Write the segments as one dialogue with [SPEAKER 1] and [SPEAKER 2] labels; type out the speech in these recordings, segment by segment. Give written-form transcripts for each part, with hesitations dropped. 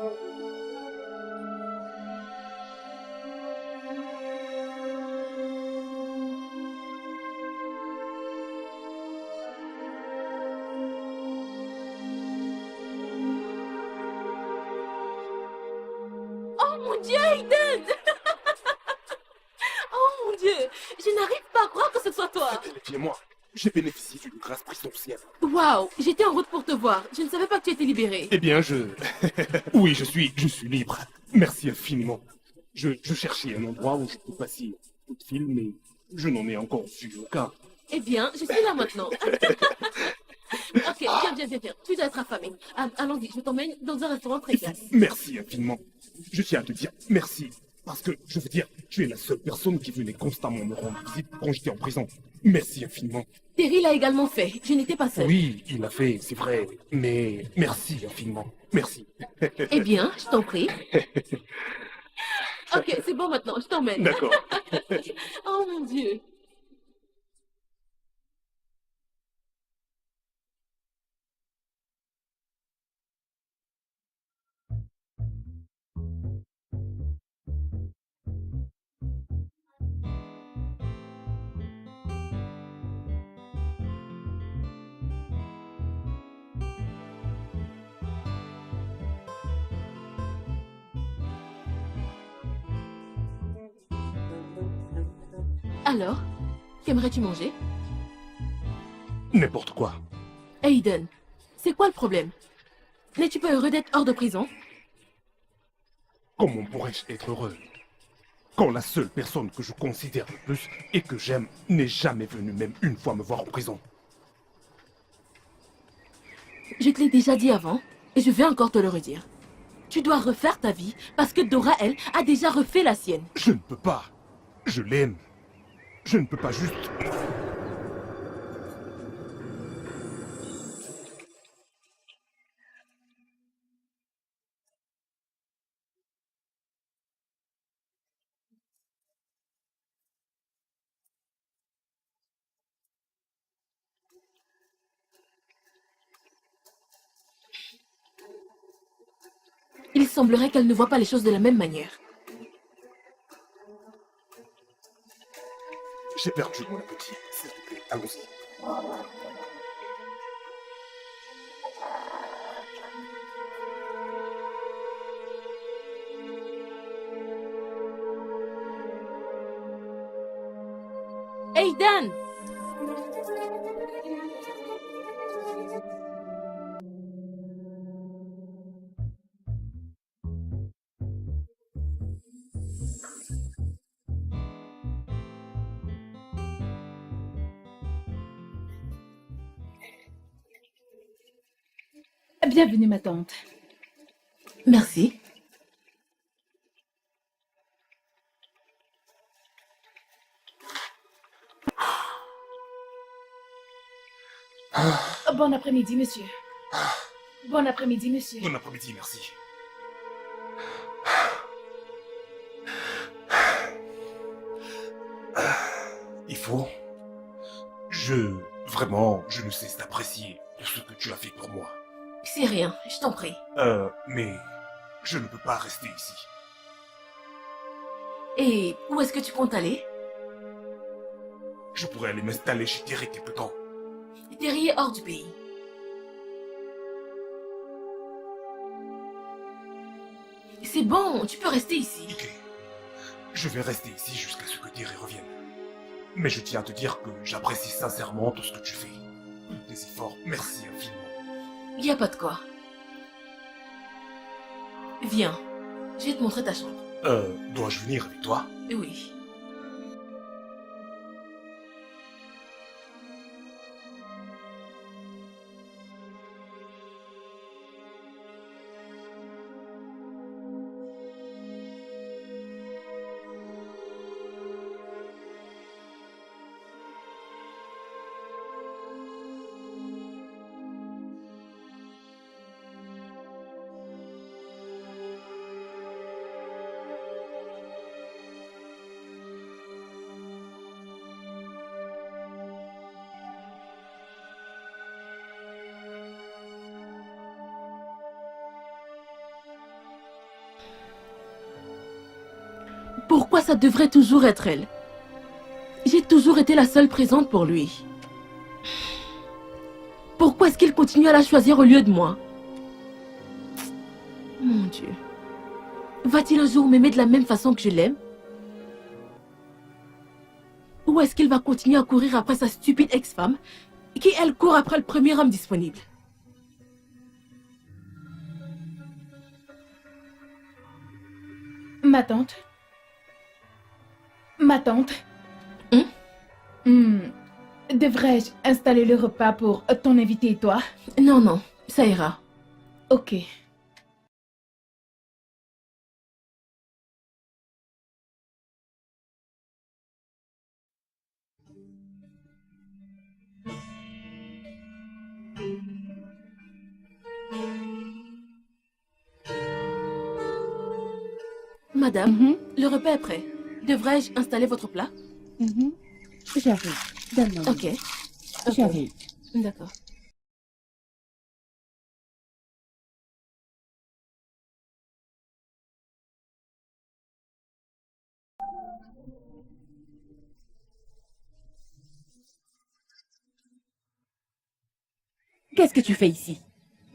[SPEAKER 1] Oh mon Dieu, Aiden! Oh mon Dieu! Je n'arrive pas à croire que ce soit toi!
[SPEAKER 2] Viens-moi, j'ai bénéficié d'une grâce présidentielle.
[SPEAKER 1] Waouh! J'étais en route pour te voir. Je ne savais pas que tu étais libéré.
[SPEAKER 2] Eh bien, oui, je suis libre. Merci infiniment. Je cherchais un endroit où je peux passer un coup de fil, mais je n'en ai encore vu aucun.
[SPEAKER 1] Eh bien, je suis là maintenant. Ok, viens. Tu dois être affamé. Allons-y, je t'emmène dans un restaurant très classe.
[SPEAKER 2] Merci infiniment. Je tiens à te dire merci. Parce que, je veux dire, tu es la seule personne qui venait constamment me rendre visite quand j'étais en prison. Merci infiniment.
[SPEAKER 1] Terry l'a également fait. Je n'étais pas seule.
[SPEAKER 2] Oui, il l'a fait, c'est vrai. Mais merci infiniment. Merci.
[SPEAKER 1] Eh bien, je t'en prie. Ok, c'est bon maintenant, je t'emmène.
[SPEAKER 2] D'accord.
[SPEAKER 1] Oh mon Dieu. Alors, qu'aimerais-tu manger?
[SPEAKER 2] N'importe quoi.
[SPEAKER 1] Aiden, c'est quoi le problème? N'es-tu pas heureux d'être hors de prison?
[SPEAKER 2] Comment pourrais-je être heureux quand la seule personne que je considère le plus et que j'aime n'est jamais venue même une fois me voir en prison?
[SPEAKER 1] Je te l'ai déjà dit avant, et je vais encore te le redire. Tu dois refaire ta vie parce que Dora, elle, a déjà refait la sienne.
[SPEAKER 2] Je ne peux pas. Je l'aime. Je ne peux pas juste...
[SPEAKER 1] Il semblerait qu'elle ne voit pas les choses de la même manière.
[SPEAKER 2] J'ai perdu mon appétit. S'il te plaît, allons-y.
[SPEAKER 1] Aiden!
[SPEAKER 3] Bienvenue, ma tante.
[SPEAKER 1] Merci.
[SPEAKER 3] Bon après-midi, monsieur. Bon après-midi, monsieur.
[SPEAKER 2] Bon après-midi, merci. Il faut... Vraiment, je ne cesse d'apprécier tout ce que tu as fait pour moi.
[SPEAKER 1] C'est rien, je t'en prie.
[SPEAKER 2] Mais... Je ne peux pas rester ici.
[SPEAKER 1] Et où est-ce que tu comptes aller?
[SPEAKER 2] Je pourrais aller m'installer chez Terry quelque temps.
[SPEAKER 1] Terry est hors du pays. C'est bon, tu peux rester ici.
[SPEAKER 2] Ok. Je vais rester ici jusqu'à ce que Terry revienne. Mais je tiens à te dire que j'apprécie sincèrement tout ce que tu fais. Tous tes efforts, merci infiniment.
[SPEAKER 1] Y a pas de quoi. Viens, je vais te montrer ta chambre.
[SPEAKER 2] Dois-je venir avec toi?
[SPEAKER 1] Oui. Pourquoi ça devrait toujours être elle? J'ai toujours été la seule présente pour lui. Pourquoi est-ce qu'il continue à la choisir au lieu de moi? Mon Dieu. Va-t-il un jour m'aimer de la même façon que je l'aime? Ou est-ce qu'il va continuer à courir après sa stupide ex-femme, qui elle court après le premier homme disponible?
[SPEAKER 3] Ma tante. Ma tante.
[SPEAKER 1] Hein?
[SPEAKER 3] Devrais-je installer le repas pour ton invité et toi?
[SPEAKER 1] Non, non, ça ira.
[SPEAKER 3] Ok.
[SPEAKER 1] Madame, le repas est prêt. Devrais-je installer votre plat?
[SPEAKER 4] J'arrive. Donne-moi.
[SPEAKER 1] Ok.
[SPEAKER 4] J'arrive.
[SPEAKER 1] D'accord.
[SPEAKER 4] Qu'est-ce que tu fais ici?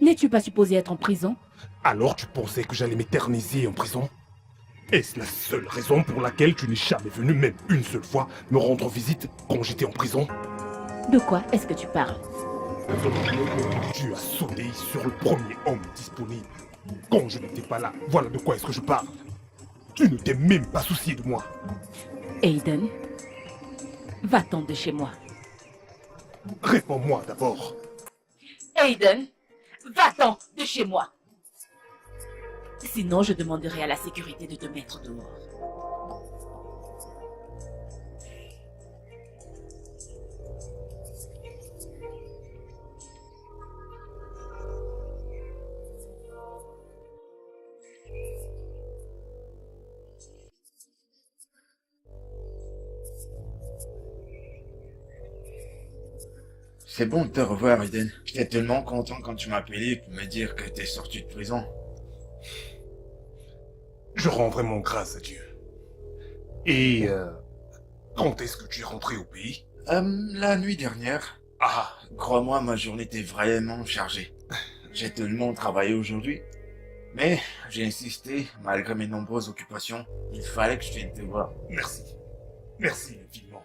[SPEAKER 4] N'es-tu pas supposé être en prison?
[SPEAKER 2] Alors tu pensais que j'allais m'éterniser en prison? Est-ce la seule raison pour laquelle tu n'es jamais venu, même une seule fois, me rendre visite quand j'étais en prison?
[SPEAKER 4] De quoi est-ce que tu parles?
[SPEAKER 2] Tu as sauté sur le premier homme disponible. Quand je n'étais pas là, voilà de quoi est-ce que je parle. Tu ne t'es même pas soucié de moi.
[SPEAKER 4] Aiden, va-t'en de chez moi.
[SPEAKER 2] Réponds-moi d'abord.
[SPEAKER 4] Aiden, va-t'en de chez moi. Sinon, je demanderai à la sécurité de te mettre dehors.
[SPEAKER 5] C'est bon de te revoir, Eden. J'étais tellement content quand tu m'as appelé pour me dire que t'es sorti de prison.
[SPEAKER 2] Je rends vraiment grâce à Dieu. Et quand est-ce que tu es rentré au pays?
[SPEAKER 5] La nuit dernière.
[SPEAKER 2] Ah,
[SPEAKER 5] Crois-moi, ma journée était vraiment chargée. J'ai tellement travaillé aujourd'hui. Mais j'ai insisté, malgré mes nombreuses occupations. Il fallait que je vienne te voir.
[SPEAKER 2] merci. Merci infiniment.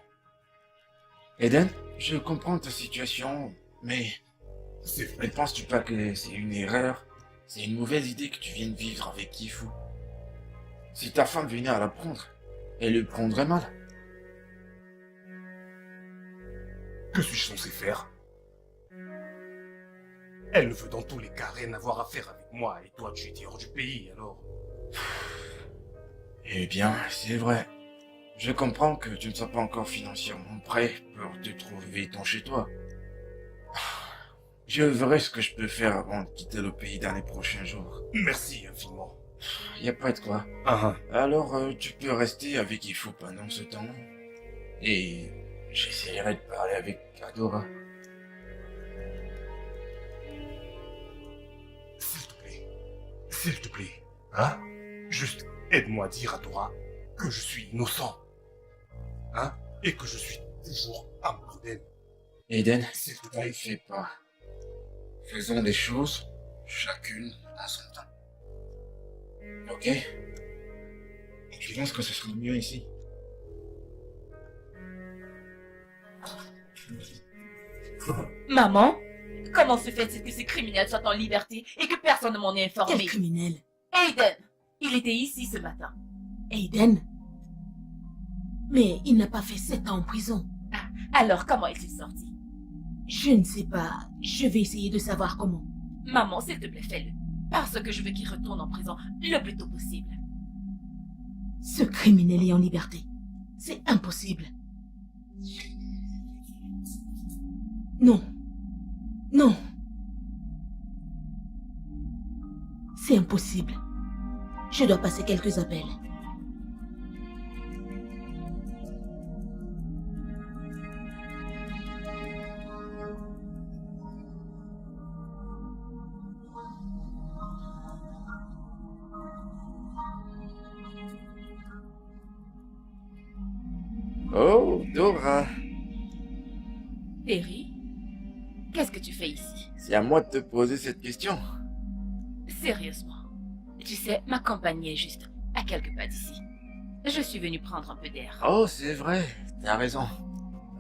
[SPEAKER 5] Eden, je comprends ta situation, mais
[SPEAKER 2] C'est
[SPEAKER 5] ne
[SPEAKER 2] vrai.
[SPEAKER 5] penses-tu pas que c'est une erreur? C'est une mauvaise idée que tu viennes vivre avec Kifu. Si ta femme venait à l'apprendre, elle le prendrait mal.
[SPEAKER 2] Que suis-je censé faire? Elle ne veut dans tous les cas rien avoir à faire avec moi, et toi tu étais hors du pays, alors...
[SPEAKER 5] Eh bien, c'est vrai. Je comprends que tu ne sois pas encore financièrement prêt pour te trouver ton chez-toi. Je verrai ce que je peux faire avant de quitter le pays dans les prochains jours.
[SPEAKER 2] Merci infiniment.
[SPEAKER 5] Y a pas de quoi.
[SPEAKER 2] Ah,
[SPEAKER 5] Alors, tu peux rester avec Ifo pendant ce temps. Et j'essaierai de parler avec Adora.
[SPEAKER 2] s'il te plaît. S'il te plaît. Hein? Juste aide-moi à dire à Dora que je suis innocent. Hein? Et que je suis toujours amoureux d'elle.
[SPEAKER 5] Eden,
[SPEAKER 2] S'il te
[SPEAKER 5] ne
[SPEAKER 2] plaît.
[SPEAKER 5] fais pas. Faisons des choses, chacune à son temps. Ok? Je pense que ce sera mieux ici.
[SPEAKER 4] Maman, comment se fait-il que ces criminels soient en liberté et que personne ne m'en ait
[SPEAKER 1] Quel
[SPEAKER 4] informé?
[SPEAKER 1] criminel?
[SPEAKER 4] Aiden, il était ici ce matin.
[SPEAKER 1] Aiden? Mais il n'a pas fait 7 ans en prison.
[SPEAKER 4] Alors comment est-il sorti?
[SPEAKER 1] Je ne sais pas. Je vais essayer de savoir comment.
[SPEAKER 4] Maman, s'il te plaît, fais-le. Parce que je veux qu'il retourne en prison le plus tôt possible.
[SPEAKER 1] Ce criminel est en liberté. C'est impossible. Non. Non. C'est impossible. Je dois passer quelques appels.
[SPEAKER 5] Oh, Dora.
[SPEAKER 4] Terry, qu'est-ce que tu fais ici?
[SPEAKER 5] C'est à moi de te poser cette question.
[SPEAKER 4] Sérieusement. Tu sais, ma compagnie est juste à quelques pas d'ici. Je suis venue prendre un peu d'air.
[SPEAKER 5] Oh, c'est vrai, t'as raison.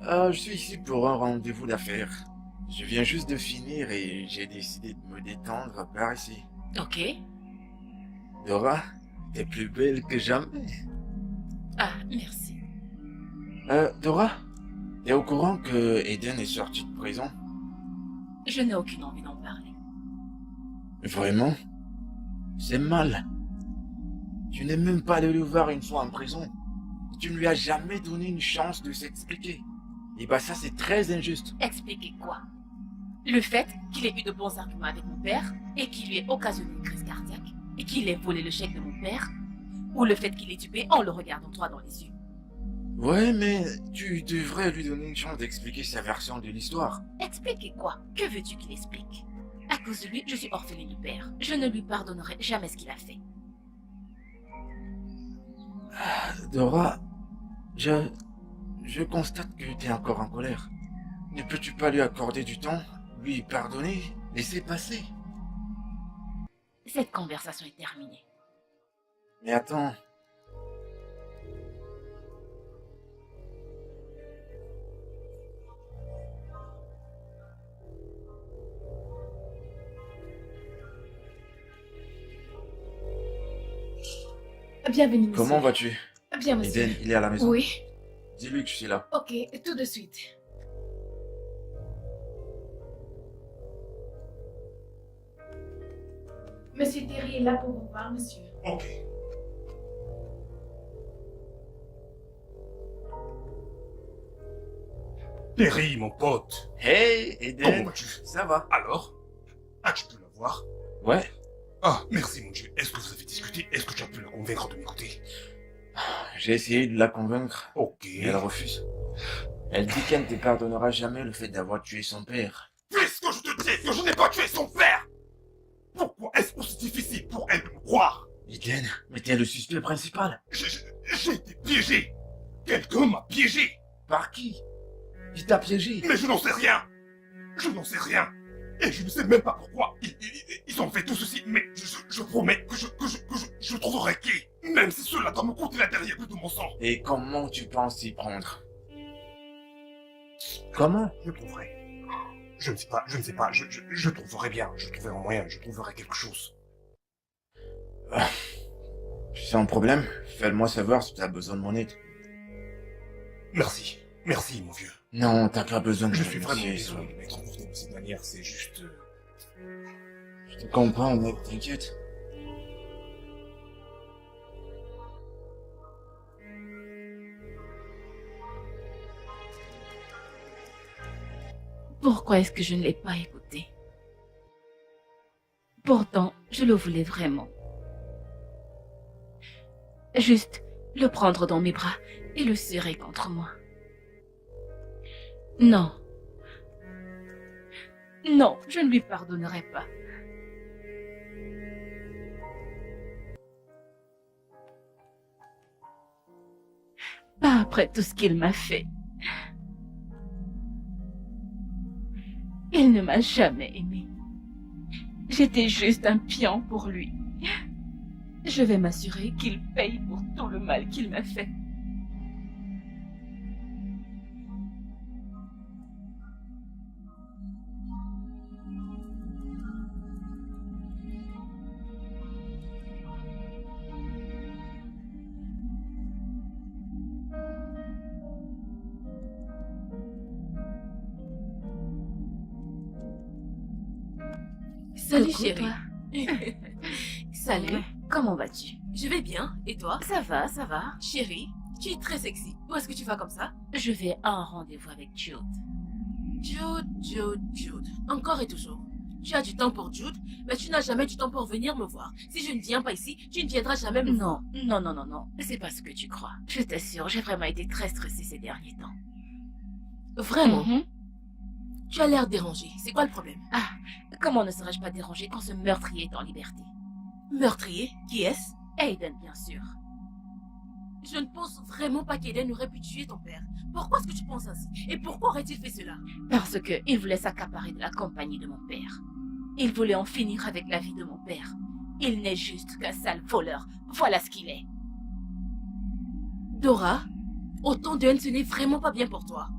[SPEAKER 5] Je suis ici pour un rendez-vous d'affaires. Je viens juste de finir et j'ai décidé de me détendre par ici.
[SPEAKER 4] Ok.
[SPEAKER 5] Dora, t'es plus belle que jamais.
[SPEAKER 4] Ah, merci.
[SPEAKER 5] Dora, t'es au courant que Eden est sorti de prison?
[SPEAKER 4] Je n'ai aucune envie d'en parler.
[SPEAKER 5] Vraiment? C'est mal. Tu n'es même pas allé le voir une fois en prison. Tu ne lui as jamais donné une chance de s'expliquer. Et bah ça c'est très injuste.
[SPEAKER 4] Expliquer quoi? Le fait qu'il ait eu de bons arguments avec mon père et qu'il lui ait occasionné une crise cardiaque et qu'il ait volé le chèque de mon père? Ou le fait qu'il ait tué en le regardant droit dans les yeux?
[SPEAKER 5] Ouais, mais tu devrais lui donner une chance d'expliquer sa version de l'histoire.
[SPEAKER 4] Expliquer quoi? Que veux-tu qu'il explique? À cause de lui, je suis orpheline de père. Je ne lui pardonnerai jamais ce qu'il a fait.
[SPEAKER 5] Dora, je constate que tu es encore en colère. Ne peux-tu pas lui accorder du temps, lui pardonner, laisser passer?
[SPEAKER 4] Cette conversation est terminée.
[SPEAKER 5] Mais attends.
[SPEAKER 3] Bienvenue, monsieur.
[SPEAKER 5] Comment vas-tu?
[SPEAKER 3] Bien, monsieur.
[SPEAKER 5] Eden, il est à la maison.
[SPEAKER 3] Oui.
[SPEAKER 5] Dis-lui que je suis là.
[SPEAKER 3] Ok, tout de suite. Monsieur Terry est là pour vous voir, monsieur.
[SPEAKER 2] Ok. Terry, mon pote.
[SPEAKER 5] Hey,
[SPEAKER 2] Comment
[SPEAKER 5] Eden,
[SPEAKER 2] vas-tu?
[SPEAKER 5] ça va?
[SPEAKER 2] Alors? As-tu pu la voir?
[SPEAKER 5] Ouais.
[SPEAKER 2] Ah, merci mon Dieu. Est-ce que vous avez discuté? Est-ce que tu as pu la convaincre de m'écouter?
[SPEAKER 5] J'ai essayé de la convaincre,
[SPEAKER 2] Ok.
[SPEAKER 5] mais elle refuse. Elle dit qu'elle ne te pardonnera jamais le fait d'avoir tué son père.
[SPEAKER 2] Puisque je te dis que je n'ai pas tué son père! Pourquoi est-ce aussi difficile pour elle de me croire?
[SPEAKER 5] Eden, mais t'es le suspect principal.
[SPEAKER 2] J'ai été piégé! Quelqu'un m'a piégé!
[SPEAKER 5] Par qui? Il t'a piégé.
[SPEAKER 2] Mais je n'en sais rien! Je n'en sais rien! Et je ne sais même pas pourquoi ils ont fait tout ceci, mais je promets que je trouverai qui! Même si cela doit me coûter la dernière goutte de mon sang!
[SPEAKER 5] Et comment tu penses t'y prendre? Comment?
[SPEAKER 2] Je trouverai. Je ne sais pas, je trouverai bien, je trouverai un moyen, je trouverai quelque chose.
[SPEAKER 5] Sans problème, fais-le-moi savoir si t'as besoin de mon aide.
[SPEAKER 2] Merci, merci mon vieux.
[SPEAKER 5] Non, t'as pas besoin de
[SPEAKER 2] Je
[SPEAKER 5] me
[SPEAKER 2] suis vraiment
[SPEAKER 5] remercier,
[SPEAKER 2] désolé de m'être comporté de cette manière, c'est juste...
[SPEAKER 5] Je te comprends, mec, t'inquiète.
[SPEAKER 4] Pourquoi est-ce que je ne l'ai pas écouté? Pourtant, je le voulais vraiment. Juste le prendre dans mes bras et le serrer contre moi. Non. Non, je ne lui pardonnerai pas. Pas après tout ce qu'il m'a fait. Il ne m'a jamais aimé. J'étais juste un pion pour lui. Je vais m'assurer qu'il paye pour tout le mal qu'il m'a fait.
[SPEAKER 1] Salut
[SPEAKER 4] Coucou,
[SPEAKER 1] chérie.
[SPEAKER 4] toi.
[SPEAKER 1] Salut.
[SPEAKER 4] Comment vas-tu?
[SPEAKER 1] Je vais bien. Et toi?
[SPEAKER 4] Ça va, ça va.
[SPEAKER 1] Chérie, tu es très sexy. Où est-ce que tu vas comme ça?
[SPEAKER 4] Je vais à un rendez-vous avec Jude.
[SPEAKER 1] Jude. Encore et toujours. Tu as du temps pour Jude, mais tu n'as jamais du temps pour venir me voir. Si je ne viens pas ici, tu ne viendras jamais me voir.
[SPEAKER 4] Non. C'est pas ce que tu crois. Je t'assure, j'ai vraiment été très stressée ces derniers temps.
[SPEAKER 1] Vraiment?
[SPEAKER 4] Mhm.
[SPEAKER 1] Tu as l'air dérangé. C'est quoi le problème?
[SPEAKER 4] Ah, comment ne serais-je pas dérangée quand ce meurtrier est en liberté?
[SPEAKER 1] Meurtrier? Qui est-ce?
[SPEAKER 4] Aiden, bien sûr.
[SPEAKER 1] Je ne pense vraiment pas qu'Aiden aurait pu tuer ton père. Pourquoi est-ce que tu penses ainsi? Et pourquoi aurait-il fait cela?
[SPEAKER 4] Parce qu'il voulait s'accaparer de la compagnie de mon père. Il voulait en finir avec la vie de mon père. Il n'est juste qu'un sale voleur. Voilà ce qu'il est.
[SPEAKER 1] Dora, autant de haine, ce n'est vraiment pas bien pour toi.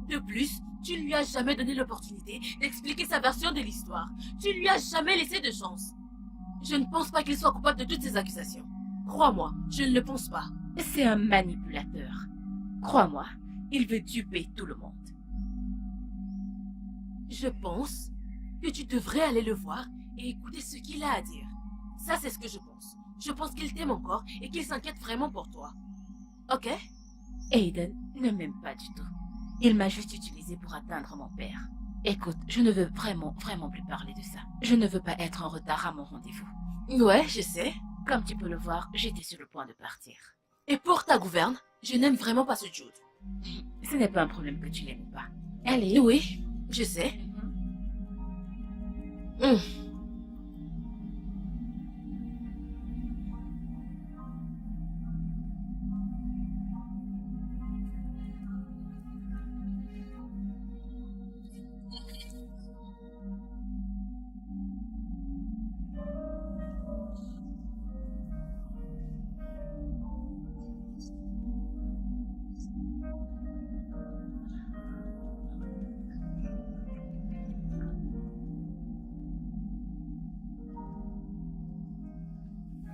[SPEAKER 1] De plus, tu ne lui as jamais donné l'opportunité d'expliquer sa version de l'histoire. Tu ne lui as jamais laissé de chance. Je ne pense pas qu'il soit coupable de toutes ces accusations. Crois-moi, je ne le pense pas.
[SPEAKER 4] C'est un manipulateur. Crois-moi, il veut duper tout le monde.
[SPEAKER 1] Je pense que tu devrais aller le voir et écouter ce qu'il a à dire. Ça, c'est ce que je pense. Je pense qu'il t'aime encore et qu'il s'inquiète vraiment pour toi. Ok?
[SPEAKER 4] Aiden ne m'aime pas du tout. Il m'a juste utilisé pour atteindre mon père. Écoute, je ne veux vraiment plus parler de ça. Je ne veux pas être en retard à mon rendez-vous.
[SPEAKER 1] Ouais, je sais.
[SPEAKER 4] Comme tu peux le voir, j'étais sur le point de partir.
[SPEAKER 1] Et pour ta gouverne, je n'aime vraiment pas ce Jude.
[SPEAKER 4] Ce n'est pas un problème que tu n'aimes pas. Allez.
[SPEAKER 1] Oui, je sais. Hum.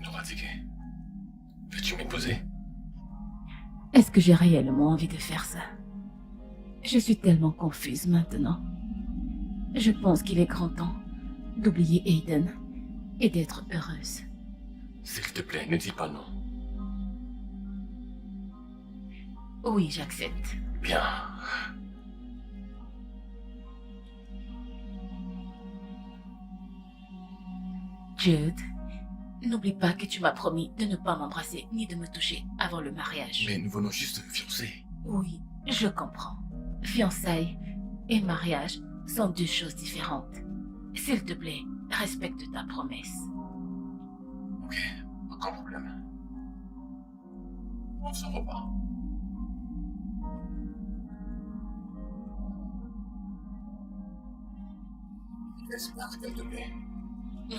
[SPEAKER 2] Noratike, veux-tu m'épouser?
[SPEAKER 4] Est-ce que j'ai réellement envie de faire ça? Je suis tellement confuse maintenant. Je pense qu'il est grand temps d'oublier Aiden et d'être heureuse.
[SPEAKER 2] S'il te plaît, ne dis pas non.
[SPEAKER 4] Oui, j'accepte.
[SPEAKER 2] Bien.
[SPEAKER 4] Jude, n'oublie pas que tu m'as promis de ne pas m'embrasser ni de me toucher avant le mariage.
[SPEAKER 2] Mais nous venons juste de fiancer.
[SPEAKER 4] Oui, je comprends. Fiançailles et mariage sont deux choses différentes. S'il te plaît, respecte ta promesse.
[SPEAKER 2] Ok, aucun problème. On se revoit. J'espère qu'elle te plaît.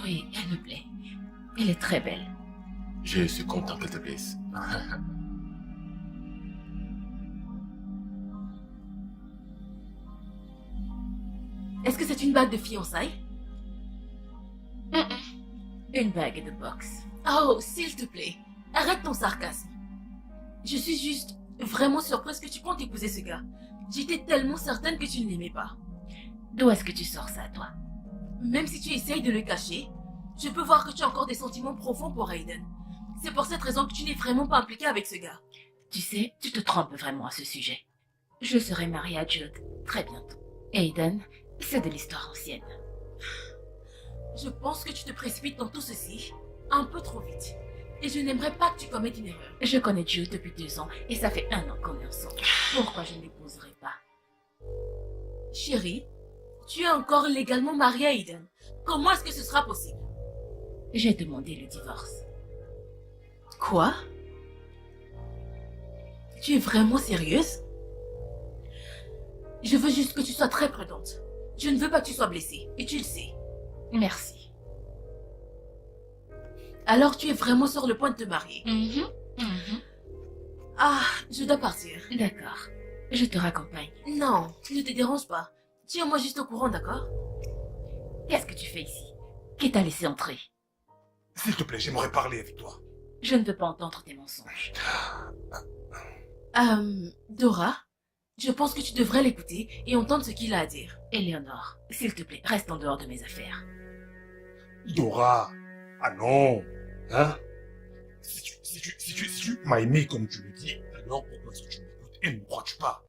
[SPEAKER 4] Oui, elle me plaît. Elle est très belle.
[SPEAKER 2] Je suis content qu'elle te plaise.
[SPEAKER 1] Est-ce que c'est une bague de fiançailles?
[SPEAKER 4] Une bague de boxe.
[SPEAKER 1] Oh, s'il te plaît, arrête ton sarcasme. Je suis juste vraiment surprise que tu comptes épouser ce gars. J'étais tellement certaine que tu ne l'aimais pas.
[SPEAKER 4] D'où est-ce que tu sors ça, toi?
[SPEAKER 1] Même si tu essayes de le cacher, je peux voir que tu as encore des sentiments profonds pour Aiden. C'est pour cette raison que tu n'es vraiment pas impliqué avec ce gars.
[SPEAKER 4] Tu sais, tu te trompes vraiment à ce sujet. Je serai mariée à Jude très bientôt. Aiden, c'est de l'histoire ancienne.
[SPEAKER 1] Je pense que tu te précipites dans tout ceci un peu trop vite. Et je n'aimerais pas que tu commettes une erreur.
[SPEAKER 4] Je connais Jude depuis 2 ans et ça fait 1 an qu'on est ensemble. Pourquoi je ne l'épouserai pas?
[SPEAKER 1] Chérie, tu es encore légalement mariée à Aiden. Comment est-ce que ce sera possible?
[SPEAKER 4] J'ai demandé le divorce.
[SPEAKER 1] Quoi? Tu es vraiment sérieuse? Je veux juste que tu sois très prudente. Je ne veux pas que tu sois blessée, et tu le sais.
[SPEAKER 4] Merci.
[SPEAKER 1] Alors tu es vraiment sur le point de te marier. Ah, je dois partir.
[SPEAKER 4] D'accord. Je te raccompagne.
[SPEAKER 1] Non, ne te dérange pas. Tiens-moi juste au courant, d'accord?
[SPEAKER 4] Qu'est-ce que tu fais ici? Qui t'a laissé entrer?
[SPEAKER 2] S'il te plaît, j'aimerais parler avec toi.
[SPEAKER 4] Je ne veux pas entendre tes mensonges.
[SPEAKER 1] Dora, je pense que tu devrais l'écouter et entendre ce qu'il a à dire.
[SPEAKER 4] Éléonore, s'il te plaît, reste en dehors de mes affaires.
[SPEAKER 2] Dora. Ah non. Hein? Si tu m'as aimé comme tu le dis, alors pourquoi est-ce que tu m'écoutes et ne me crois-tu pas?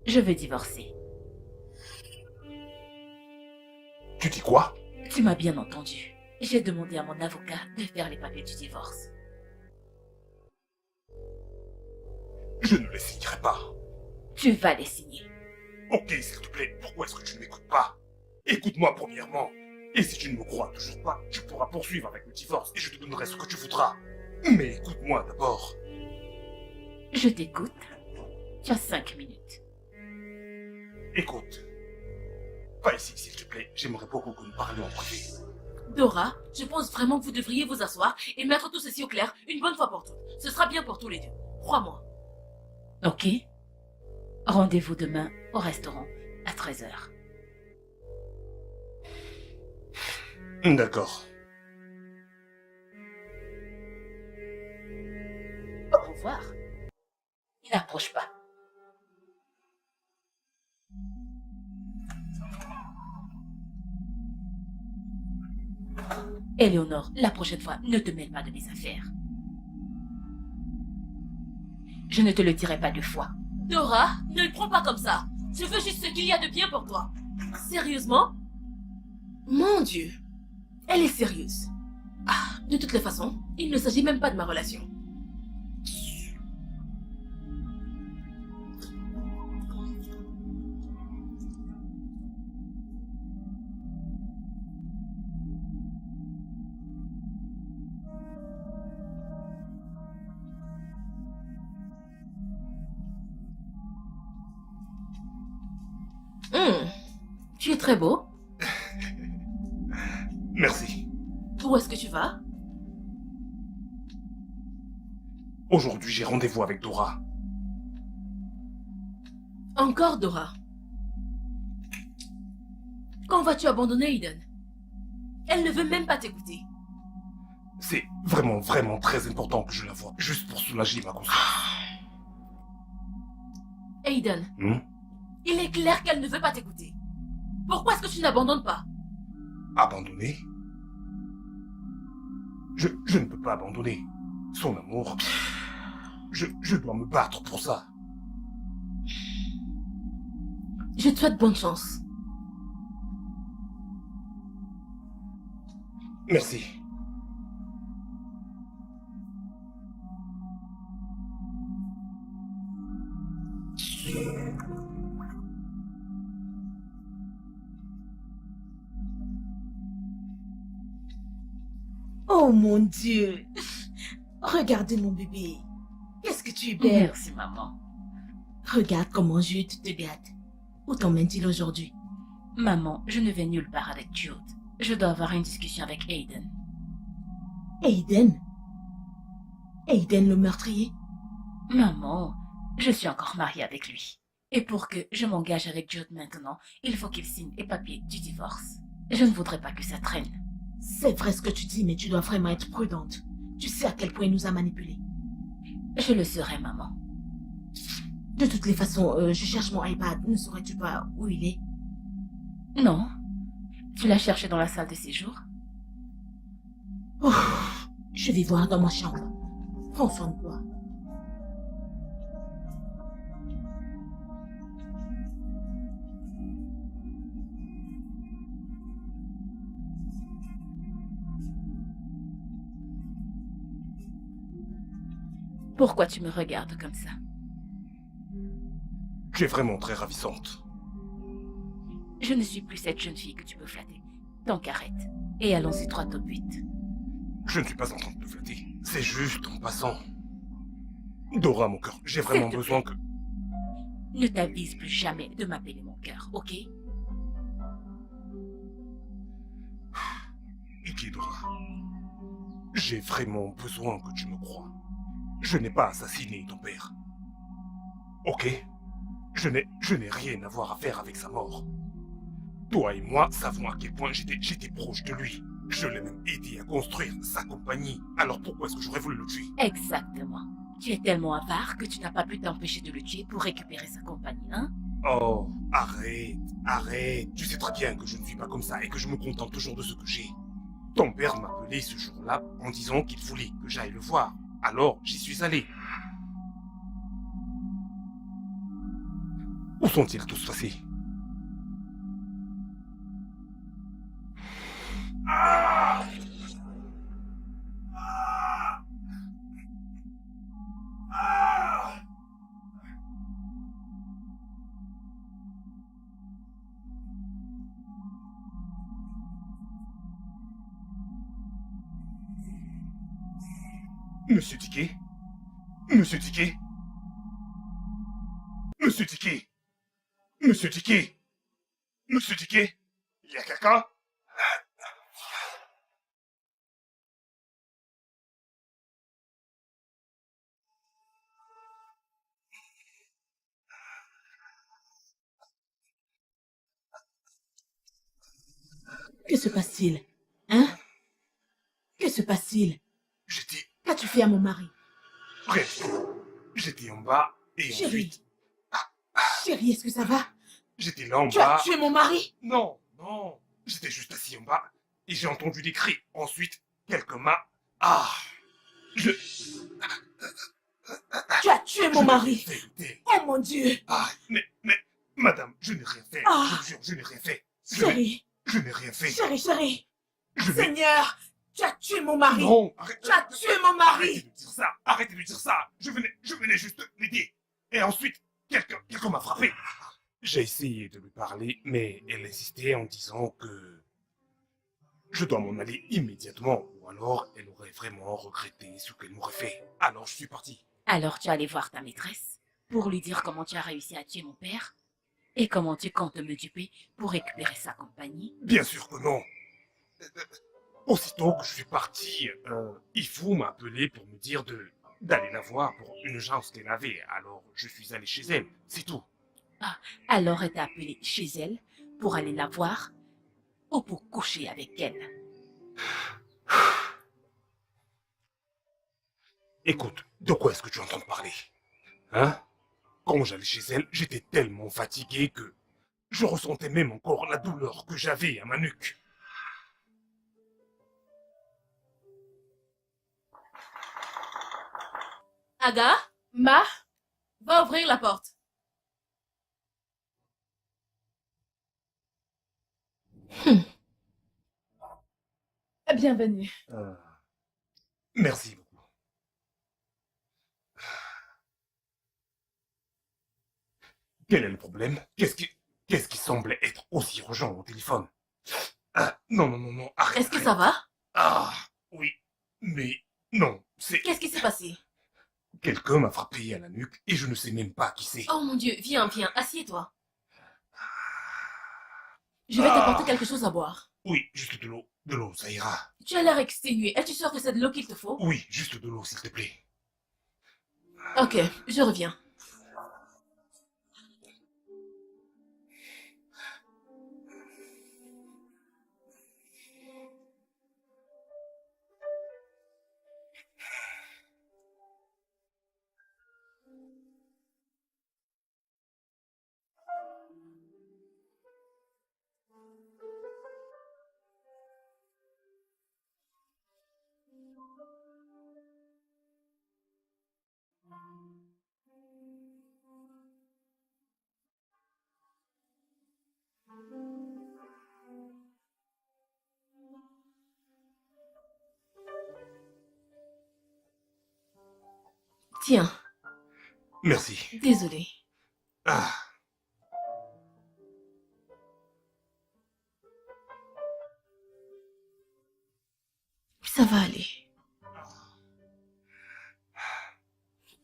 [SPEAKER 4] Je veux divorcer.
[SPEAKER 2] Tu dis quoi?
[SPEAKER 4] Tu m'as bien entendu. J'ai demandé à mon avocat de faire les papiers du divorce.
[SPEAKER 2] Je ne les signerai pas.
[SPEAKER 4] Tu vas les signer.
[SPEAKER 2] Ok, s'il te plaît, pourquoi est-ce que tu ne m'écoutes pas? Écoute-moi premièrement. Et si tu ne me crois toujours pas, tu pourras poursuivre avec le divorce et je te donnerai ce que tu voudras. Mais écoute-moi d'abord.
[SPEAKER 4] Je t'écoute. Tu as 5 minutes.
[SPEAKER 2] Écoute, pas ici, s'il te plaît. J'aimerais beaucoup que nous parlions en privé.
[SPEAKER 1] Dora, je pense vraiment que vous devriez vous asseoir et mettre tout ceci au clair une bonne fois pour toutes. Ce sera bien pour tous les deux. Crois-moi.
[SPEAKER 4] Ok. Rendez-vous demain au restaurant à 13 heures.
[SPEAKER 2] D'accord.
[SPEAKER 4] Au revoir. Il n'approche pas. Éléonore, la prochaine fois, ne te mêle pas de mes affaires. Je ne te le dirai pas 2 fois.
[SPEAKER 1] Dora, ne le prends pas comme ça. Je veux juste ce qu'il y a de bien pour toi. Sérieusement? Mon Dieu. Elle est sérieuse. Ah, de toutes les façons, il ne s'agit même pas de ma relation. Tu es très beau.
[SPEAKER 2] Merci.
[SPEAKER 1] Où est-ce que tu vas?
[SPEAKER 2] Aujourd'hui, j'ai rendez-vous avec Dora.
[SPEAKER 1] Encore Dora. Quand vas-tu abandonner Eden? Elle ne veut même pas t'écouter.
[SPEAKER 2] C'est vraiment, vraiment très important que je la voie, juste pour soulager ma conscience.
[SPEAKER 1] Aiden,
[SPEAKER 2] Hmm?
[SPEAKER 1] il est clair qu'elle ne veut pas t'écouter. Pourquoi est-ce que tu n'abandonnes pas?
[SPEAKER 2] Abandonner? Je ne peux pas abandonner. Son amour. Je dois me battre pour ça.
[SPEAKER 1] Je te souhaite bonne chance.
[SPEAKER 2] Merci.
[SPEAKER 3] Oh mon Dieu. Regardez mon bébé. Qu'est-ce que tu es belle.
[SPEAKER 4] Merci, maman.
[SPEAKER 3] Regarde comment Jude te gâte. Où t'emmène-t-il aujourd'hui?
[SPEAKER 4] Maman, je ne vais nulle part avec Jude. Je dois avoir une discussion avec Aiden.
[SPEAKER 3] Aiden? Aiden le meurtrier?
[SPEAKER 4] Maman, je suis encore mariée avec lui. Et pour que je m'engage avec Jude maintenant, il faut qu'il signe les papiers du divorce. Je ne voudrais pas que ça traîne.
[SPEAKER 3] C'est vrai ce que tu dis, mais tu dois vraiment être prudente. Tu sais à quel point il nous a manipulés.
[SPEAKER 4] Je le serai, maman.
[SPEAKER 3] De toutes les façons, je cherche mon iPad. Ne saurais-tu pas où il est?
[SPEAKER 4] Non. Tu l'as cherché dans la salle de séjour?
[SPEAKER 3] Oh, je vais voir dans ma chambre. Prends soin de toi.
[SPEAKER 4] Pourquoi tu me regardes comme ça?
[SPEAKER 2] Tu es vraiment très ravissante.
[SPEAKER 4] Je ne suis plus cette jeune fille que tu peux flatter. Donc arrête. Et allons-y droit au but.
[SPEAKER 2] Je ne suis pas en train de te flatter. C'est juste en passant. Dora, mon cœur, j'ai vraiment
[SPEAKER 4] S'il te
[SPEAKER 2] besoin
[SPEAKER 4] plaît.
[SPEAKER 2] que...
[SPEAKER 4] Ne t'avise plus jamais de m'appeler mon cœur, ok?
[SPEAKER 2] Ok, Dora. J'ai vraiment besoin que tu me crois. Je n'ai pas assassiné ton père. Ok? Je n'ai rien à voir à faire avec sa mort. Toi et moi savons à quel point j'étais proche de lui. Je l'ai même aidé à construire sa compagnie. Alors pourquoi est-ce que j'aurais voulu le tuer?
[SPEAKER 4] Exactement. Tu es tellement avare que tu n'as pas pu t'empêcher de le tuer pour récupérer sa compagnie, hein?
[SPEAKER 2] Oh, arrête, arrête. Tu sais très bien que je ne suis pas comme ça et que je me contente toujours de ce que j'ai. Ton père m'a appelé ce jour-là en disant qu'il voulait que j'aille le voir. Alors, j'y suis allé. Où sont-ils tous passés? Ah! Ah! Ah! Monsieur Tiquet? Monsieur Tiquet? Monsieur Ticket. Monsieur Ticket. Monsieur Ticket. Il y a quelqu'un?
[SPEAKER 3] Que se passe-t-il? Hein? Que se passe-t-il?
[SPEAKER 2] J'étais...
[SPEAKER 3] Qu'as-tu fait à mon mari?
[SPEAKER 2] Rien du tout. J'étais en bas et
[SPEAKER 3] Chérie.
[SPEAKER 2] ensuite...
[SPEAKER 3] Chérie, est-ce que ça va?
[SPEAKER 2] J'étais là en
[SPEAKER 3] Tu as
[SPEAKER 2] bas...
[SPEAKER 3] tué mon mari?
[SPEAKER 2] Non, non. J'étais juste assis en bas et j'ai entendu des cris. Ensuite, quelqu'un m'a... Ah. Je...
[SPEAKER 3] Tu as tué mon mari?
[SPEAKER 2] Je n'ai rien fait.
[SPEAKER 3] Oh mon Dieu!
[SPEAKER 2] Ah, mais, madame, je n'ai rien fait.
[SPEAKER 3] Ah.
[SPEAKER 2] Je vous jure, je n'ai rien fait.
[SPEAKER 3] Chérie,
[SPEAKER 2] Je n'ai rien fait.
[SPEAKER 3] chérie,
[SPEAKER 2] Je n'ai...
[SPEAKER 3] Seigneur, tu as tué mon mari!
[SPEAKER 2] Non, arrête.
[SPEAKER 3] Tu as tué mon
[SPEAKER 2] Arrêtez
[SPEAKER 3] mari!
[SPEAKER 2] de dire ça. Arrêtez de dire ça. Je venais juste l'aider. Et ensuite, quelqu'un m'a frappé. J'ai essayé de lui parler, mais elle insistait en disant que je dois m'en aller immédiatement, ou alors elle aurait vraiment regretté ce qu'elle m'aurait fait. Alors je suis parti.
[SPEAKER 4] Alors tu es allé voir ta maîtresse pour lui dire comment tu as réussi à tuer mon père et comment tu comptes me duper pour récupérer sa compagnie.
[SPEAKER 2] Bien sûr que non. Aussitôt que je suis parti, Ifou m'a appelé pour me dire d'aller la voir pour une urgence qu'elle avait. Alors je suis allé chez elle, c'est tout.
[SPEAKER 4] Alors elle t'a appelé chez elle pour aller la voir ou pour coucher avec elle.
[SPEAKER 2] Écoute, de quoi est-ce que tu entends parler? Hein? Quand j'allais chez elle, j'étais tellement fatigué que je ressentais même encore la douleur que j'avais à ma nuque.
[SPEAKER 1] Aga,
[SPEAKER 3] Ma?
[SPEAKER 1] va ouvrir la porte.
[SPEAKER 3] Bienvenue.
[SPEAKER 2] Merci beaucoup. Quel est le problème? Qu'est-ce qui semble être aussi urgent au téléphone? Ah, non, non, non, non, arrête.
[SPEAKER 1] Est-ce que ça va?
[SPEAKER 2] Ah, oui, mais non, c'est...
[SPEAKER 1] Qu'est-ce qui s'est passé?
[SPEAKER 2] Quelqu'un m'a frappé à la nuque et je ne sais même pas qui c'est.
[SPEAKER 1] Oh mon Dieu, viens, assieds-toi. Je vais t'apporter quelque chose à boire.
[SPEAKER 2] Oui, juste de l'eau, ça ira.
[SPEAKER 1] Tu as l'air exténué. Es-tu sûr que c'est de l'eau qu'il te faut?
[SPEAKER 2] Oui, juste de l'eau, s'il te plaît.
[SPEAKER 1] Ok, je reviens. Tiens,
[SPEAKER 2] Merci.
[SPEAKER 1] désolé.
[SPEAKER 2] Ah,
[SPEAKER 1] Ça va aller.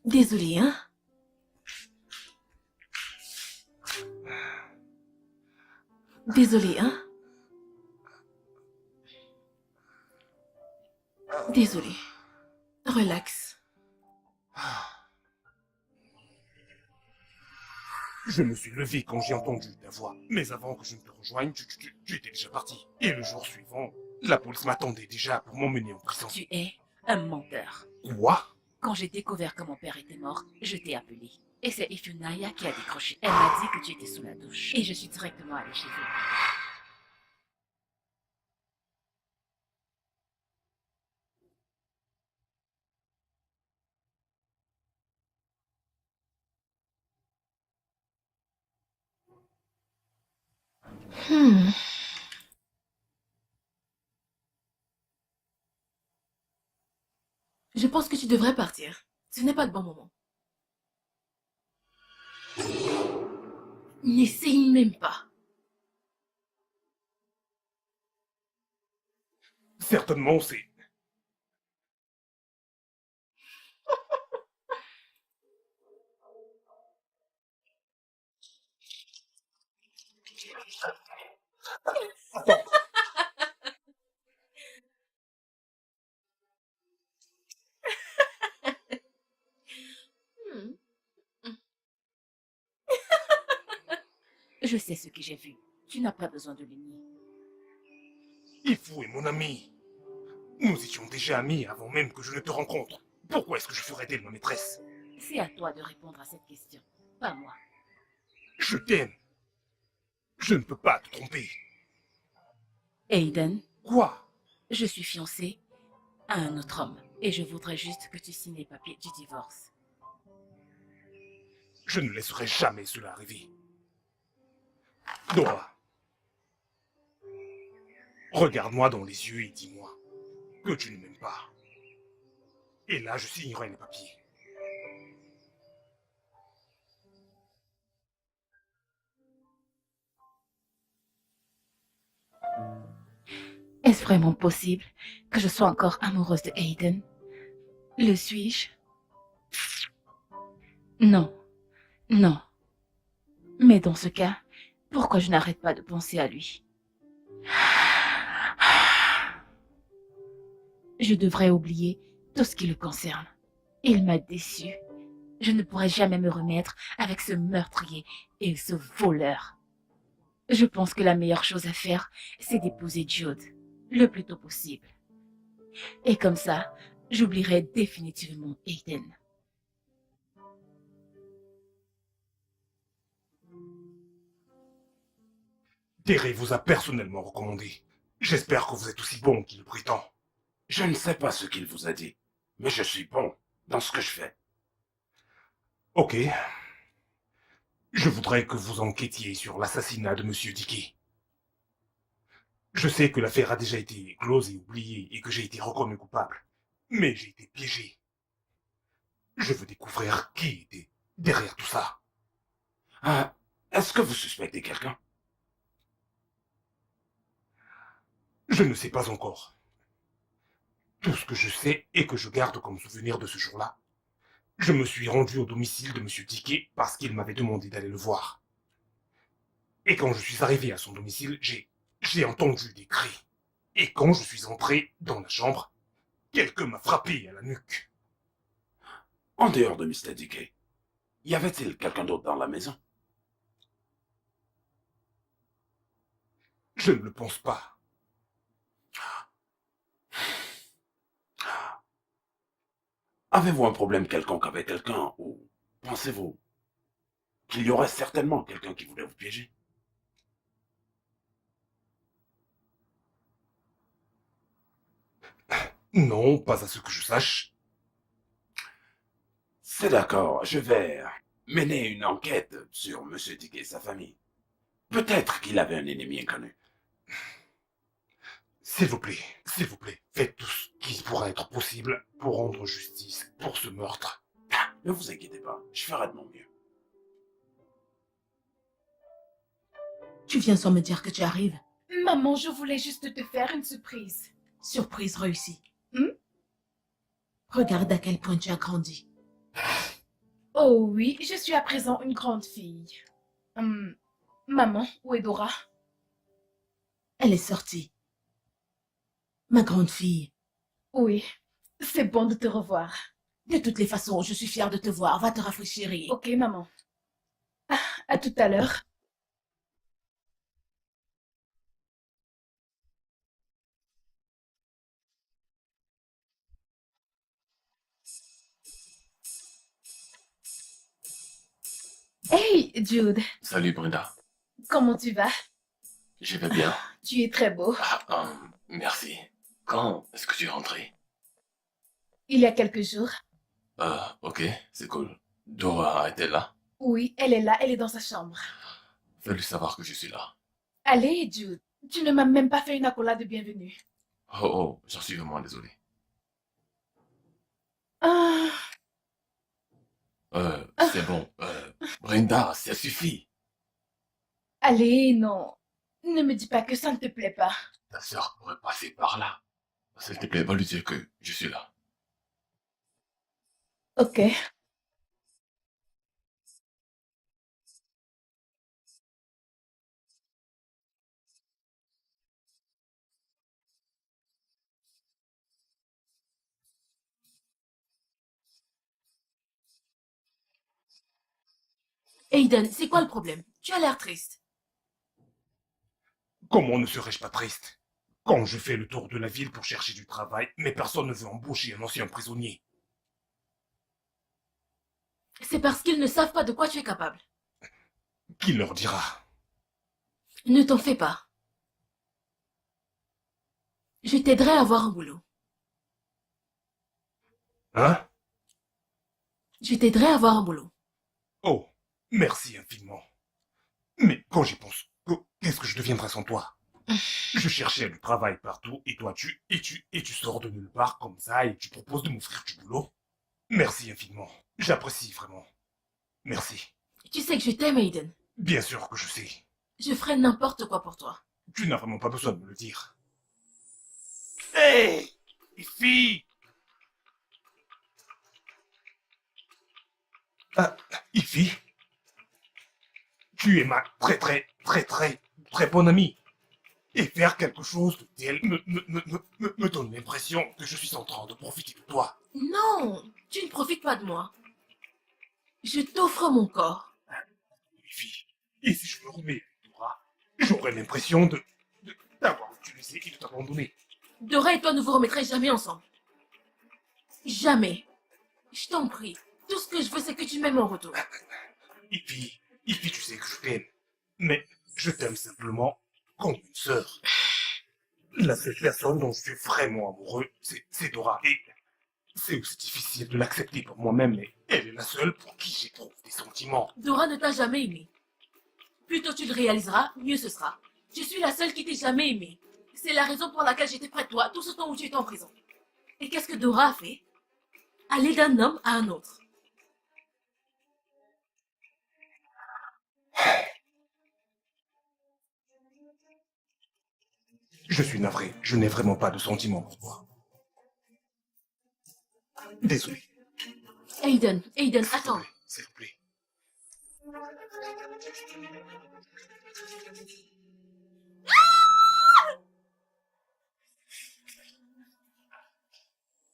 [SPEAKER 1] Désolé, hein? Désolé, hein? Désolé. Relax.
[SPEAKER 2] je me suis levé quand j'ai entendu ta voix. Mais avant que je ne te rejoigne, tu étais déjà parti. Et le jour suivant, la police m'attendait déjà pour m'emmener en prison.
[SPEAKER 4] Tu es un menteur.
[SPEAKER 2] Quoi?
[SPEAKER 4] Quand j'ai découvert que mon père était mort, je t'ai appelé. Et c'est Ifunaya qui a décroché. Elle m'a dit que tu étais sous la douche. Et je suis directement allée chez elle.
[SPEAKER 1] Hmm. Je pense que tu devrais partir. Ce n'est pas le bon moment. N'essaye même pas.
[SPEAKER 2] Certainement, c'est...
[SPEAKER 4] Je sais ce que j'ai vu. Tu n'as pas besoin de le nier.
[SPEAKER 2] Ifu est mon ami. Nous étions déjà amis avant même que je ne te rencontre. Pourquoi est-ce que je ferais d'elle ma maîtresse?
[SPEAKER 4] C'est à toi de répondre à cette question, pas moi.
[SPEAKER 2] Je t'aime. Je ne peux pas te tromper.
[SPEAKER 4] Aiden,
[SPEAKER 2] Quoi?
[SPEAKER 4] je suis fiancée à un autre homme et je voudrais juste que tu signes les papiers du divorce.
[SPEAKER 2] Je ne laisserai jamais cela arriver. Dora, regarde-moi dans les yeux et dis-moi que tu ne m'aimes pas. Et là, je signerai les papiers.
[SPEAKER 4] Est-ce vraiment possible que je sois encore amoureuse de Aiden? Le suis-je? Non, non. Mais dans ce cas, pourquoi je n'arrête pas de penser à lui? Je devrais oublier tout ce qui le concerne. Il m'a déçue. Je ne pourrai jamais me remettre avec ce meurtrier et ce voleur. Je pense que la meilleure chose à faire, c'est d'épouser Jude, le plus tôt possible. Et comme ça, j'oublierai définitivement Aiden.
[SPEAKER 2] Terry vous a personnellement recommandé. J'espère que vous êtes aussi bon qu'il le prétend.
[SPEAKER 6] Je ne sais pas ce qu'il vous a dit, mais je suis bon dans ce que je fais.
[SPEAKER 2] Ok. Je voudrais que vous enquêtiez sur l'assassinat de Monsieur Dickey. Je sais que l'affaire a déjà été close et oubliée et que j'ai été reconnu coupable. Mais j'ai été piégé. Je veux découvrir qui était derrière tout ça.
[SPEAKER 6] Ah, est-ce que vous suspectez quelqu'un?
[SPEAKER 2] Je ne sais pas encore. Tout ce que je sais et que je garde comme souvenir de ce jour-là, je me suis rendu au domicile de Monsieur Dickey parce qu'il m'avait demandé d'aller le voir. Et quand je suis arrivé à son domicile, j'ai entendu des cris. Et quand je suis entré dans la chambre, quelqu'un m'a frappé à la nuque.
[SPEAKER 6] En dehors de Mr. Dickey, y avait-il quelqu'un d'autre dans la maison?
[SPEAKER 2] Je ne le pense pas.
[SPEAKER 6] Avez-vous un problème quelconque avec quelqu'un ou pensez-vous qu'il y aurait certainement quelqu'un qui voulait vous piéger?
[SPEAKER 2] Non, pas à ce que je sache.
[SPEAKER 6] C'est d'accord, je vais mener une enquête sur Monsieur Dickey et sa famille. Peut-être qu'il avait un ennemi inconnu.
[SPEAKER 2] S'il vous plaît, faites tout ce qui pourra être possible pour rendre justice pour ce meurtre.
[SPEAKER 6] Ne vous inquiétez pas, je ferai de mon mieux.
[SPEAKER 3] Tu viens sans me dire que tu arrives.
[SPEAKER 1] Maman, je voulais juste te faire une surprise.
[SPEAKER 3] Surprise réussie.
[SPEAKER 1] Hmm?
[SPEAKER 3] Regarde à quel point tu as grandi.
[SPEAKER 1] Oh oui, je suis à présent une grande fille. Maman, où est Dora?
[SPEAKER 3] Elle est sortie. Ma grande fille.
[SPEAKER 1] Oui, c'est bon de te revoir.
[SPEAKER 3] De toutes les façons, je suis fière de te voir. Va te rafraîchir.
[SPEAKER 1] Ok, maman. À tout à l'heure. Hey, Jude,
[SPEAKER 7] Salut Brenda,
[SPEAKER 1] comment tu vas?
[SPEAKER 7] je vais bien.
[SPEAKER 1] Tu es très beau.
[SPEAKER 7] Merci. Quand est-ce que tu es rentré?
[SPEAKER 1] Il y a quelques jours.
[SPEAKER 7] Ok, c'est cool. Dora était là?
[SPEAKER 1] Oui, elle est là, elle est dans sa chambre.
[SPEAKER 7] Fais-lui savoir que je suis là.
[SPEAKER 1] Allez, Jude, tu ne m'as même pas fait une accolade de bienvenue.
[SPEAKER 7] Oh, j'en suis vraiment désolé.
[SPEAKER 1] Ah,
[SPEAKER 7] C'est bon. Brenda, ça suffit.
[SPEAKER 1] allez, non. Ne me dis pas que ça ne te plaît pas.
[SPEAKER 7] Ta sœur pourrait passer par là. S'il te plaît, va lui dire que je suis là.
[SPEAKER 1] Ok.
[SPEAKER 3] Aiden, c'est quoi le problème? Tu as l'air triste.
[SPEAKER 2] Comment ne serais-je pas triste? Quand je fais le tour de la ville pour chercher du travail, mais personne ne veut embaucher un ancien prisonnier.
[SPEAKER 1] C'est parce qu'ils ne savent pas de quoi tu es capable.
[SPEAKER 2] Qui leur dira?
[SPEAKER 1] Ne t'en fais pas. Je t'aiderai à avoir un boulot.
[SPEAKER 2] Hein?
[SPEAKER 1] Je t'aiderai à avoir un boulot.
[SPEAKER 2] Oh, merci infiniment. Mais quand j'y pense, qu'est-ce que je deviendrais sans toi? Je cherchais du travail partout et toi tu sors de nulle part comme ça et tu proposes de m'offrir du boulot. Merci infiniment. J'apprécie vraiment. Merci.
[SPEAKER 1] Tu sais que je t'aime, Aiden.
[SPEAKER 2] Bien sûr que je sais.
[SPEAKER 1] Je ferai n'importe quoi pour toi.
[SPEAKER 2] Tu n'as vraiment pas besoin de me le dire. Hé, Ify! Ah, Ify? Tu es ma très bonne amie. Et faire quelque chose de tel me donne l'impression que je suis en train de profiter de toi.
[SPEAKER 1] Non, tu ne profites pas de moi. Je t'offre mon corps.
[SPEAKER 2] Ify, et si je me remets avec Dora, j'aurais l'impression d'avoir utilisé et de t'abandonner.
[SPEAKER 1] Dora et toi ne vous remettrez jamais ensemble. Jamais. Je t'en prie. Tout ce que je veux, c'est que tu m'aimes en retour.
[SPEAKER 2] Ify, tu sais que je t'aime. Mais je t'aime simplement comme une sœur. La seule personne dont je suis vraiment amoureux, c'est Dora. Et c'est aussi difficile de l'accepter pour moi-même, mais elle est la seule pour qui j'éprouve des sentiments.
[SPEAKER 1] Dora ne t'a jamais aimé. Plus tôt tu le réaliseras, mieux ce sera. Je suis la seule qui t'ait jamais aimé. C'est la raison pour laquelle j'étais près de toi tout ce temps où tu étais en prison. Et qu'est-ce que Dora a fait? Aller d'un homme à un autre.
[SPEAKER 2] Je suis navré, je n'ai vraiment pas de sentiments pour toi. Désolé.
[SPEAKER 1] Aiden, attends.
[SPEAKER 2] S'il te plaît.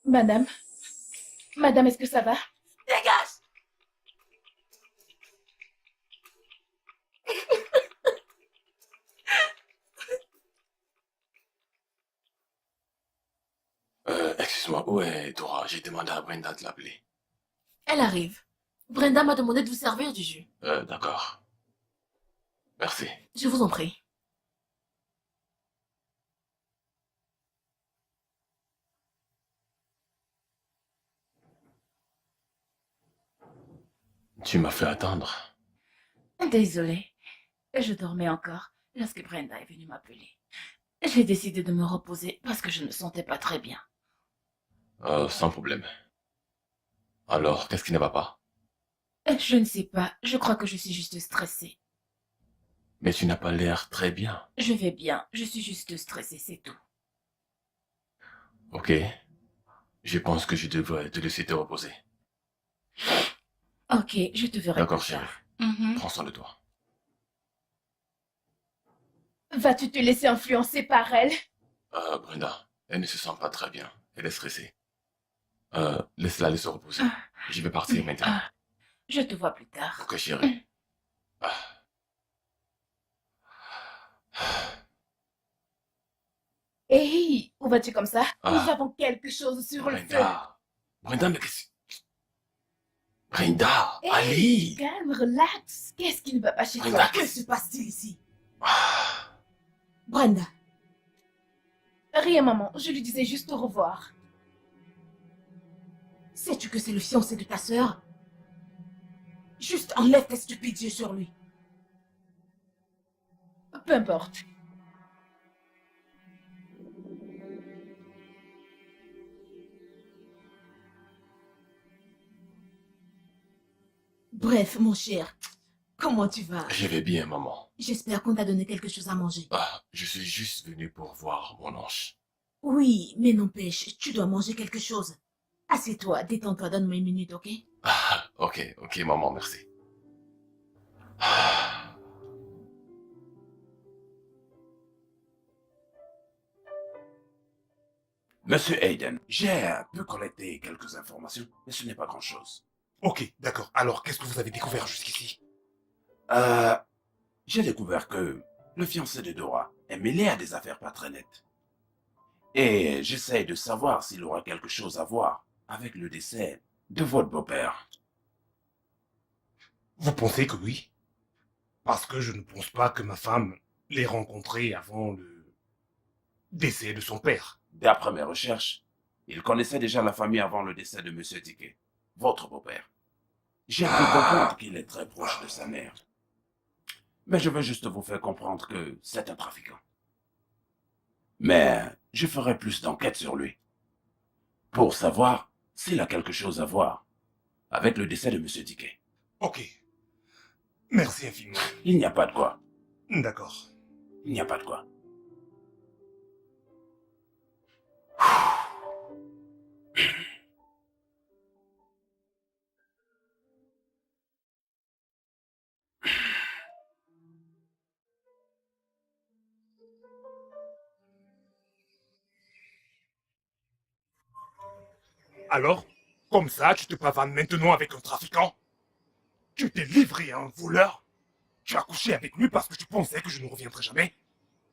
[SPEAKER 3] Madame? Madame, est-ce que ça va?
[SPEAKER 1] Dégage!
[SPEAKER 7] Excuse-moi, où est Dora? J'ai demandé à Brenda de l'appeler.
[SPEAKER 1] Elle arrive. Brenda m'a demandé de vous servir du jus.
[SPEAKER 7] D'accord. Merci.
[SPEAKER 1] Je vous en prie.
[SPEAKER 7] Tu m'as fait attendre.
[SPEAKER 4] Désolée. Je dormais encore lorsque Brenda est venue m'appeler. J'ai décidé de me reposer parce que je ne me sentais pas très bien.
[SPEAKER 7] Sans problème. Alors, qu'est-ce qui ne va pas?
[SPEAKER 4] Je ne sais pas. Je crois que je suis juste stressée.
[SPEAKER 7] Mais tu n'as pas l'air très bien.
[SPEAKER 4] Je vais bien. Je suis juste stressée, c'est tout.
[SPEAKER 7] Ok. Je pense que je devrais te laisser te reposer.
[SPEAKER 4] Ok, je te verrai
[SPEAKER 7] D'accord,
[SPEAKER 4] plus
[SPEAKER 7] chérie.
[SPEAKER 4] tard. Mhm.
[SPEAKER 7] Prends soin de toi.
[SPEAKER 3] Vas-tu te laisser influencer par elle?
[SPEAKER 7] Brenda, elle ne se sent pas très bien. Elle est stressée. Laisse-la aller se reposer. Je vais partir maintenant.
[SPEAKER 4] Je te vois plus tard.
[SPEAKER 7] Ok, chérie.
[SPEAKER 3] Hey, où vas-tu comme ça?
[SPEAKER 7] Ah.
[SPEAKER 3] Nous avons quelque chose sur le feu.
[SPEAKER 7] Brenda, mais qu'est-ce... Brenda,
[SPEAKER 3] Hey,
[SPEAKER 7] allez.
[SPEAKER 3] calme, relax. Qu'est-ce qui ne va pas chez toi?
[SPEAKER 7] Brenda,
[SPEAKER 3] Que se passe-t-il ici?
[SPEAKER 7] Ah.
[SPEAKER 3] Brenda. Rien, maman. Je lui disais juste au revoir. Sais-tu que c'est le fiancé de ta sœur? Juste enlève tes stupides yeux sur lui. Peu importe. Bref, mon cher, comment tu vas?
[SPEAKER 7] Je vais bien, maman.
[SPEAKER 3] J'espère qu'on t'a donné quelque chose à manger.
[SPEAKER 7] Je suis juste venu pour voir mon ange.
[SPEAKER 3] Oui, mais n'empêche, tu dois manger quelque chose. Assieds-toi, détends-toi, donne-moi une minute, ok?
[SPEAKER 7] Ok, maman, merci.
[SPEAKER 6] Monsieur Hayden, j'ai un peu collecté quelques informations, mais ce n'est pas grand-chose.
[SPEAKER 2] Ok, d'accord. Alors, qu'est-ce que vous avez découvert jusqu'ici?
[SPEAKER 6] J'ai découvert que le fiancé de Dora est mêlé à des affaires pas très nettes. Et j'essaie de savoir s'il aura quelque chose à voir avec le décès de votre beau-père.
[SPEAKER 2] Vous pensez que oui? Parce que je ne pense pas que ma femme l'ait rencontré avant le décès de son père.
[SPEAKER 6] D'après mes recherches, il connaissait déjà la famille avant le décès de Monsieur Ticket, votre beau-père. J'ai pu comprendre qu'il est très proche de sa mère. Mais je veux juste vous faire comprendre que c'est un trafiquant. Mais je ferai plus d'enquêtes sur lui, pour savoir s'il a quelque chose à voir avec le décès de Monsieur Ticket.
[SPEAKER 2] Ok. Merci infiniment.
[SPEAKER 6] Il n'y a pas de quoi.
[SPEAKER 2] D'accord.
[SPEAKER 6] Il n'y a pas de quoi.
[SPEAKER 2] Alors, comme ça, tu te pavanes maintenant avec un trafiquant? Tu t'es livré à un voleur? Tu as couché avec lui parce que tu pensais que je ne reviendrai jamais?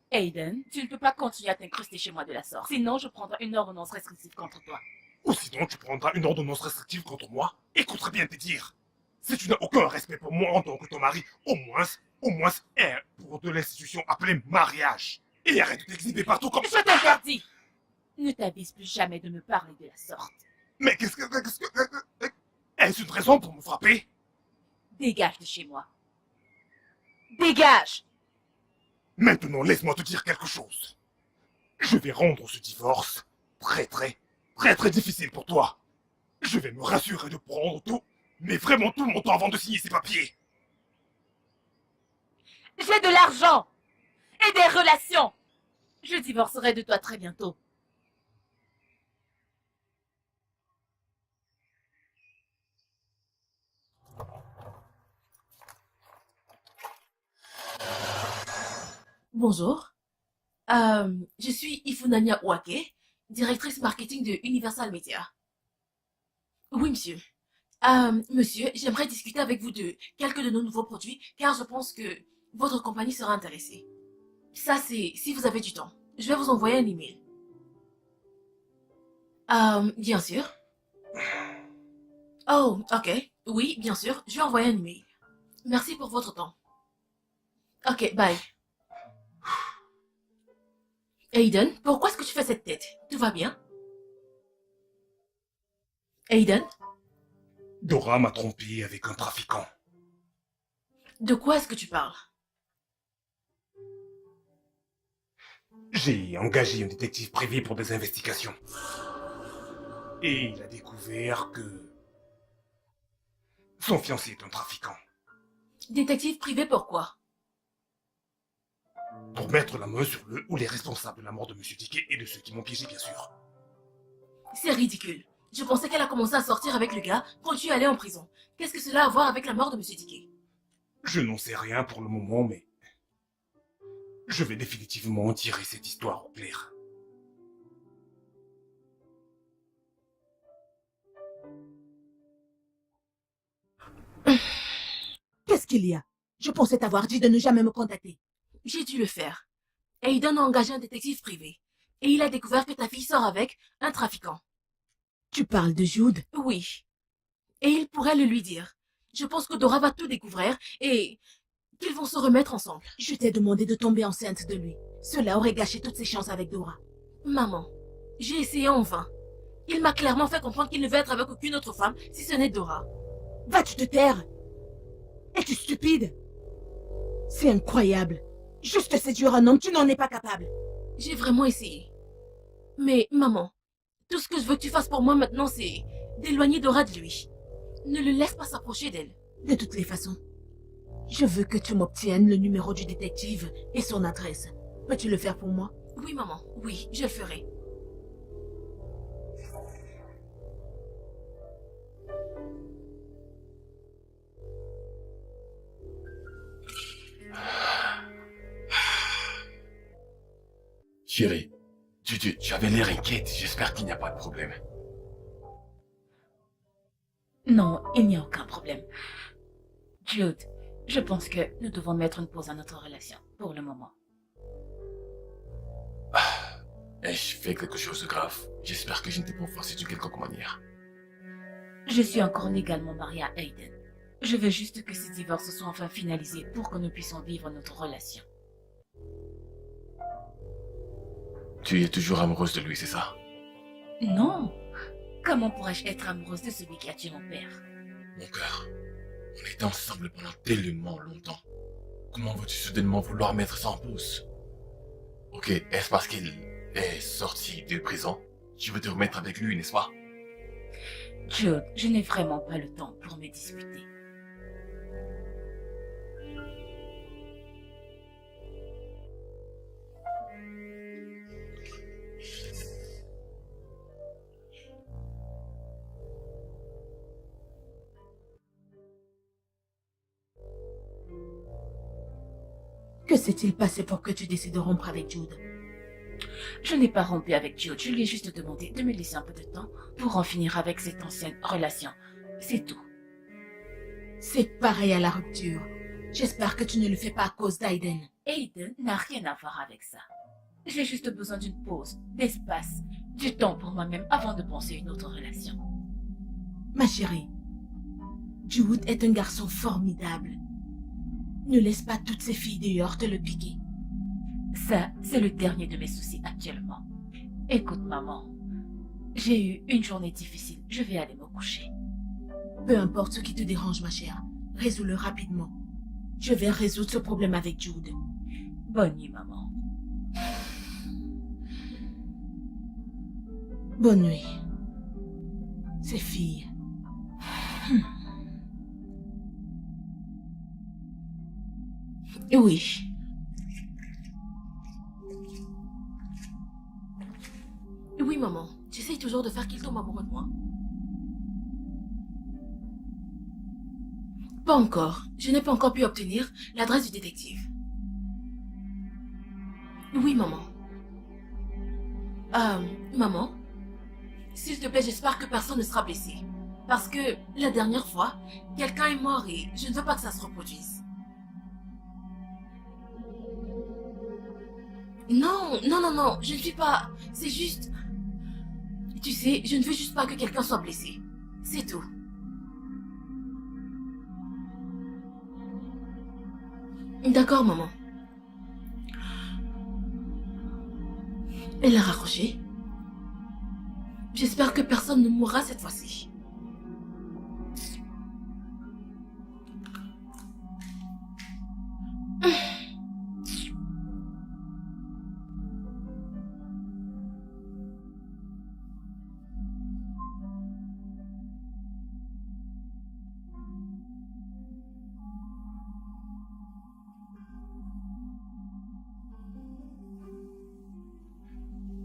[SPEAKER 4] Aiden, tu ne peux pas continuer à t'incruster chez moi de la sorte. Sinon, je prendrai une ordonnance restrictive contre toi.
[SPEAKER 2] Ou sinon tu prendras une ordonnance restrictive contre moi? Écoute bien te dire. Si tu n'as aucun respect pour moi en tant que ton mari, au moins, pour de l'institution appelée mariage. Et arrête de t'exhiber partout comme
[SPEAKER 4] Je
[SPEAKER 2] ça.
[SPEAKER 4] t'interdis! Ne t'avise plus jamais de me parler de la sorte.
[SPEAKER 2] Mais est-ce une raison pour me frapper?
[SPEAKER 4] Dégage de chez moi. Dégage!
[SPEAKER 2] Maintenant, laisse-moi te dire quelque chose. Je vais rendre ce divorce très difficile pour toi. Je vais me rassurer de prendre tout, mais vraiment tout mon temps avant de signer ces papiers.
[SPEAKER 4] J'ai de l'argent! Et des relations! Je divorcerai de toi très bientôt.
[SPEAKER 1] Bonjour. Je suis Ifunanya Ouake, directrice marketing de Universal Media. Oui, monsieur. Monsieur, j'aimerais discuter avec vous de quelques de nos nouveaux produits, car je pense que votre compagnie sera intéressée. Ça, c'est si vous avez du temps. Je vais vous envoyer un email. Bien sûr. Oh, ok. Oui, bien sûr, je vais envoyer un email. Merci pour votre temps. Ok, bye. Aiden, pourquoi est-ce que tu fais cette tête? Tout va bien? Aiden?
[SPEAKER 2] Dora m'a trompé avec un trafiquant.
[SPEAKER 1] De quoi est-ce que tu parles?
[SPEAKER 2] J'ai engagé un détective privé pour des investigations. Et il a découvert que son fiancé est un trafiquant.
[SPEAKER 1] Détective privé, pourquoi?
[SPEAKER 2] Pour mettre la main sur le ou les responsables de la mort de Monsieur Ticket et de ceux qui m'ont piégé, bien sûr.
[SPEAKER 1] C'est ridicule. Je pensais qu'elle a commencé à sortir avec le gars quand tu es allé en prison. Qu'est-ce que cela a à voir avec la mort de Monsieur Ticket?
[SPEAKER 2] Je n'en sais rien pour le moment, mais je vais définitivement tirer cette histoire au clair.
[SPEAKER 3] Qu'est-ce qu'il y a? Je pensais t'avoir dit de ne jamais me contacter.
[SPEAKER 1] J'ai dû le faire. Aiden a engagé un détective privé. Et il a découvert que ta fille sort avec un trafiquant.
[SPEAKER 3] Tu parles de Jude?
[SPEAKER 1] Oui. Et il pourrait le lui dire. Je pense que Dora va tout découvrir et qu'ils vont se remettre ensemble.
[SPEAKER 3] Je t'ai demandé de tomber enceinte de lui. Cela aurait gâché toutes ses chances avec Dora.
[SPEAKER 1] Maman, j'ai essayé en vain. Il m'a clairement fait comprendre qu'il ne veut être avec aucune autre femme si ce n'est Dora.
[SPEAKER 3] Vas-tu te taire? Es-tu stupide? C'est incroyable. Juste séduire un homme, tu n'en es pas capable.
[SPEAKER 1] J'ai vraiment essayé. Mais maman, tout ce que je veux que tu fasses pour moi maintenant, c'est d'éloigner Dora de lui. Ne le laisse pas s'approcher d'elle.
[SPEAKER 3] De toutes les façons, je veux que tu m'obtiennes le numéro du détective et son adresse. Peux-tu le faire pour moi?
[SPEAKER 1] Oui, maman. Oui, je le ferai.
[SPEAKER 7] Chérie, tu avais l'air inquiète. J'espère qu'il n'y a pas de problème.
[SPEAKER 4] Non, il n'y a aucun problème. Jude, je pense que nous devons mettre une pause à notre relation, pour le moment.
[SPEAKER 7] Ai-je fait quelque chose de grave? J'espère que je ne t'ai pas offensé d'une quelconque manière.
[SPEAKER 4] Je suis encore légalement mariée à Aiden. Je veux juste que ce divorce soit enfin finalisé pour que nous puissions vivre notre relation.
[SPEAKER 7] Tu es toujours amoureuse de lui, c'est ça?
[SPEAKER 4] Non. Comment pourrais-je être amoureuse de celui qui a tué mon père?
[SPEAKER 7] Mon cœur, on était ensemble pendant tellement longtemps. Comment veux-tu soudainement vouloir mettre ça en pause? Ok, est-ce parce qu'il est sorti de prison? Tu veux te remettre avec lui, n'est-ce pas?
[SPEAKER 4] Jude, je n'ai vraiment pas le temps pour me disputer.
[SPEAKER 3] Que s'est-il passé pour que tu décides de rompre avec Jude?
[SPEAKER 4] Je n'ai pas rompu avec Jude, je lui ai juste demandé de me laisser un peu de temps pour en finir avec cette ancienne relation. C'est tout.
[SPEAKER 3] C'est pareil à la rupture. J'espère que tu ne le fais pas à cause d'Aiden.
[SPEAKER 4] Aiden n'a rien à voir avec ça. J'ai juste besoin d'une pause, d'espace, du temps pour moi-même avant de penser à une autre relation.
[SPEAKER 3] Ma chérie, Jude est un garçon formidable. Ne laisse pas toutes ces filles dehors te le piquer.
[SPEAKER 4] Ça, c'est le dernier de mes soucis actuellement. Écoute, maman, j'ai eu une journée difficile. Je vais aller me coucher.
[SPEAKER 3] Peu importe ce qui te dérange, ma chère, résous-le rapidement. Je vais résoudre ce problème avec Jude.
[SPEAKER 4] Bonne nuit, maman.
[SPEAKER 3] Bonne nuit. Ces filles. Oui.
[SPEAKER 1] Oui, maman. J'essaye toujours de faire qu'il tombe amoureux de moi. Pas encore. Je n'ai pas encore pu obtenir l'adresse du détective. Oui, maman. Maman, s'il te plaît, j'espère que personne ne sera blessé. Parce que la dernière fois, quelqu'un est mort et je ne veux pas que ça se reproduise. Non, non, non, non, je ne suis pas... C'est juste... Tu sais, je ne veux juste pas que quelqu'un soit blessé. C'est tout. D'accord, maman. Elle a raccroché. J'espère que personne ne mourra cette fois-ci.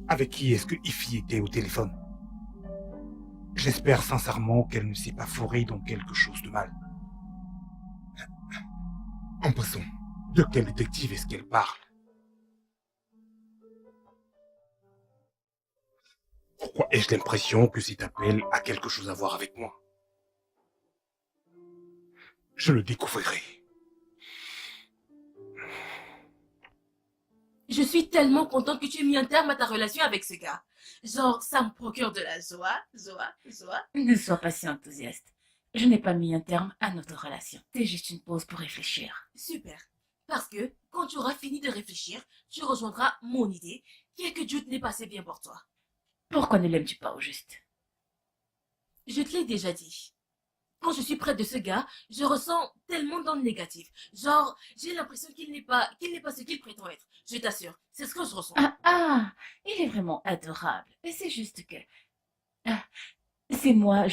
[SPEAKER 2] Avec qui est-ce que Ify était au téléphone? J'espère sincèrement qu'elle ne s'est pas fourrée dans quelque chose de mal. En passant, de quel détective est-ce qu'elle parle? Pourquoi ai-je l'impression que cet appel a quelque chose à voir avec moi? Je le découvrirai.
[SPEAKER 1] Je suis tellement contente que tu aies mis un terme à ta relation avec ce gars. Genre, ça me procure de la joie.
[SPEAKER 4] Ne sois pas si enthousiaste. Je n'ai pas mis un terme à notre relation. C'est juste une pause pour réfléchir.
[SPEAKER 1] Super. Parce que, quand tu auras fini de réfléchir, tu rejoindras mon idée, qui est que Jude n'est pas assez bien pour toi.
[SPEAKER 4] Pourquoi ne l'aimes-tu pas au juste?
[SPEAKER 1] Je te l'ai déjà dit. Quand je suis près de ce gars, je ressens tellement d'ondes négatives. Genre, j'ai l'impression qu'il n'est pas ce qu'il prétend être. Je t'assure, c'est ce que je ressens.
[SPEAKER 4] Il est vraiment adorable. Et c'est juste que... c'est moi,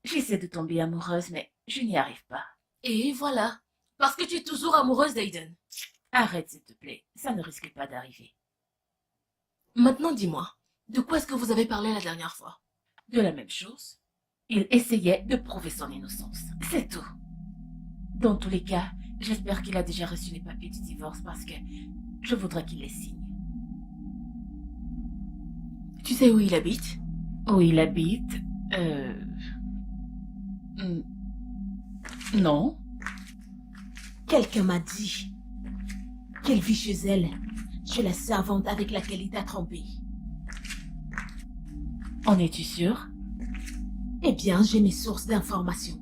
[SPEAKER 4] j'essaie de tomber amoureuse, mais je n'y arrive pas.
[SPEAKER 1] Et voilà. Parce que tu es toujours amoureuse d'Aiden.
[SPEAKER 4] Arrête, s'il te plaît. Ça ne risque pas d'arriver.
[SPEAKER 1] Maintenant, dis-moi, de quoi est-ce que vous avez parlé la dernière fois?
[SPEAKER 4] De la même chose. Il essayait de prouver son innocence. C'est tout. Dans tous les cas, j'espère qu'il a déjà reçu les papiers du divorce parce que je voudrais qu'il les signe.
[SPEAKER 1] Tu sais où il habite?
[SPEAKER 4] Où il habite? Non.
[SPEAKER 3] Quelqu'un m'a dit qu'elle vit chez elle, chez la servante avec laquelle il t'a trompé.
[SPEAKER 4] En es-tu sûr?
[SPEAKER 3] Eh bien, j'ai mes sources d'informations.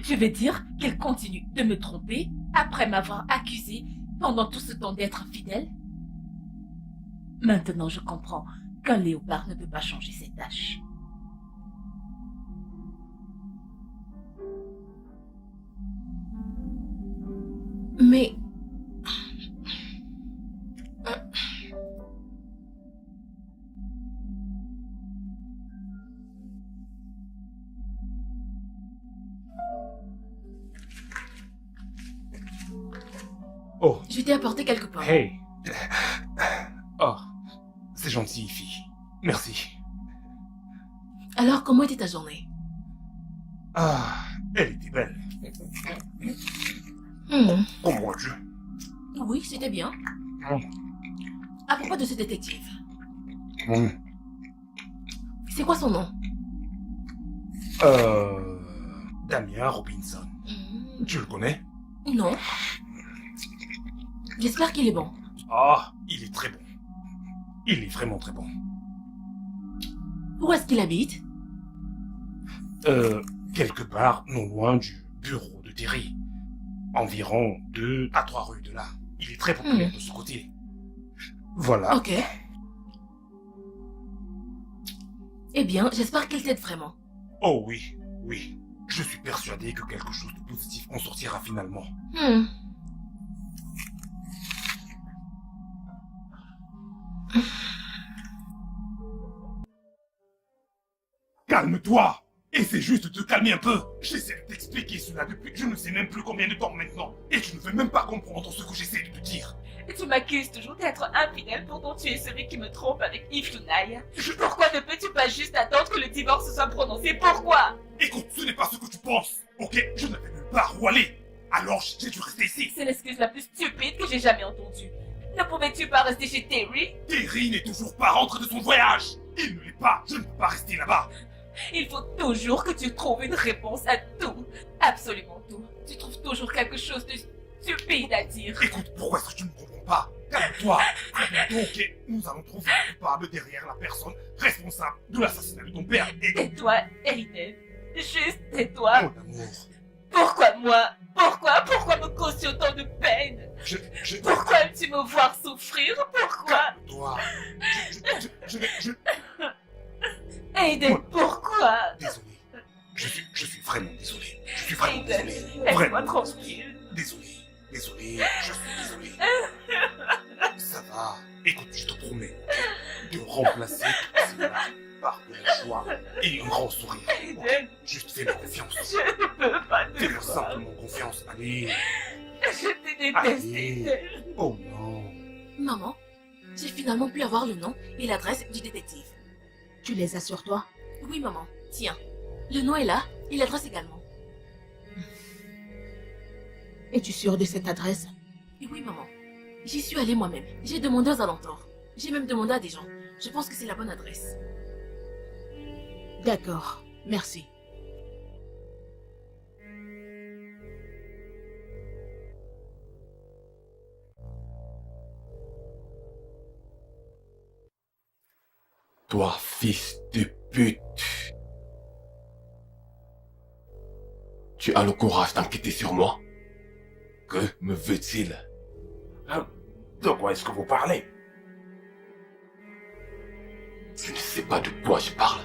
[SPEAKER 4] Tu veux dire qu'elle continue de me tromper après m'avoir accusé pendant tout ce temps d'être infidèle? Maintenant, je comprends qu'un léopard ne peut pas changer ses tâches.
[SPEAKER 3] Mais...
[SPEAKER 2] Oh,
[SPEAKER 1] Je t'ai apporté quelques pommes.
[SPEAKER 2] hey. Oh, c'est gentil, fille. Merci.
[SPEAKER 1] Alors, comment était ta journée?
[SPEAKER 2] Ah, elle était belle. Oh mon Dieu.
[SPEAKER 1] Oui, c'était bien.
[SPEAKER 2] Hmm.
[SPEAKER 1] À propos de ce détective,
[SPEAKER 2] Hmm.
[SPEAKER 1] c'est quoi son nom?
[SPEAKER 2] Damien Robinson. Tu le connais?
[SPEAKER 1] Non. J'espère qu'il est bon.
[SPEAKER 2] Ah, il est très bon. Il est vraiment très bon.
[SPEAKER 1] Où est-ce qu'il habite?
[SPEAKER 2] Quelque part non loin du bureau de Terry. Environ 2 à 3 rues de là. Il est très populaire de ce côté. Voilà.
[SPEAKER 1] Ok. Eh bien, j'espère qu'il t'aide vraiment.
[SPEAKER 2] Oh oui, oui. Je suis persuadé que quelque chose de positif en sortira finalement. Calme-toi! Essaie juste de te calmer un peu. J'essaie de t'expliquer cela depuis je ne sais même plus combien de temps maintenant. Et tu ne veux même pas comprendre ce que j'essaie de te dire.
[SPEAKER 4] Tu m'accuses toujours d'être infidèle, pourtant tu es celui qui me trompe avec Yves Tounaï.
[SPEAKER 2] Je-
[SPEAKER 4] Pourquoi ne peux-tu pas juste attendre que le divorce soit prononcé? Pourquoi?
[SPEAKER 2] Écoute, ce n'est pas ce que tu penses. Ok? Je n'avais nulle part où aller. Alors j'ai dû rester ici.
[SPEAKER 4] C'est l'excuse la plus stupide que j'ai jamais entendue. Ne pouvais-tu pas rester chez Terry?
[SPEAKER 2] Terry n'est toujours pas rentré de son voyage. Il ne l'est pas. Je ne peux pas rester là-bas.
[SPEAKER 4] Il faut toujours que tu trouves une réponse à tout. Absolument tout. Tu trouves toujours quelque chose de stupide à dire.
[SPEAKER 2] Écoute, pourquoi est-ce que tu ne comprends pas? Calme-toi. Ok, nous allons trouver le coupable derrière la personne responsable de l'assassinat de ton père. Et
[SPEAKER 4] Tais-toi, Aiden. Juste tais-toi.
[SPEAKER 2] mon amour,
[SPEAKER 4] Pourquoi moi? Pourquoi me causer autant de peine?
[SPEAKER 2] je
[SPEAKER 4] Pourquoi aimes-tu me voir souffrir? Pourquoi?
[SPEAKER 2] Calme-toi. Je
[SPEAKER 4] Aiden, pourquoi?
[SPEAKER 2] Désolé. Je suis vraiment désolé. Je suis vraiment
[SPEAKER 4] Aiden,
[SPEAKER 2] désolé.
[SPEAKER 4] laisse-moi
[SPEAKER 2] Vraiment.
[SPEAKER 4] tranquille.
[SPEAKER 2] Désolé. Désolé. Je suis désolé. Ça va. Écoute, je te promets de remplacer tout cela par de la joie et un grand sourire. Ok?
[SPEAKER 4] Aiden,
[SPEAKER 2] Juste fais-moi confiance.
[SPEAKER 4] je ne peux pas te
[SPEAKER 2] Fais-moi
[SPEAKER 4] croire.
[SPEAKER 2] simplement confiance. Allez.
[SPEAKER 4] Je te déteste,
[SPEAKER 2] Allez.
[SPEAKER 4] Aiden.
[SPEAKER 2] Oh non.
[SPEAKER 1] Maman, j'ai finalement pu avoir le nom et l'adresse du détective.
[SPEAKER 3] Tu les as sur toi?
[SPEAKER 1] Oui, maman. Tiens. Le nom est là et l'adresse également.
[SPEAKER 3] Es-tu sûr de cette adresse?
[SPEAKER 1] Et oui, maman. J'y suis allée moi-même. J'ai demandé aux alentours. J'ai même demandé à des gens. Je pense que c'est la bonne adresse.
[SPEAKER 3] D'accord, merci.
[SPEAKER 7] Toi, fils de pute. Tu as le courage d'enquêter sur moi? Que me veut-il?
[SPEAKER 6] De quoi est-ce que vous parlez?
[SPEAKER 7] Je ne sais pas de quoi je parle.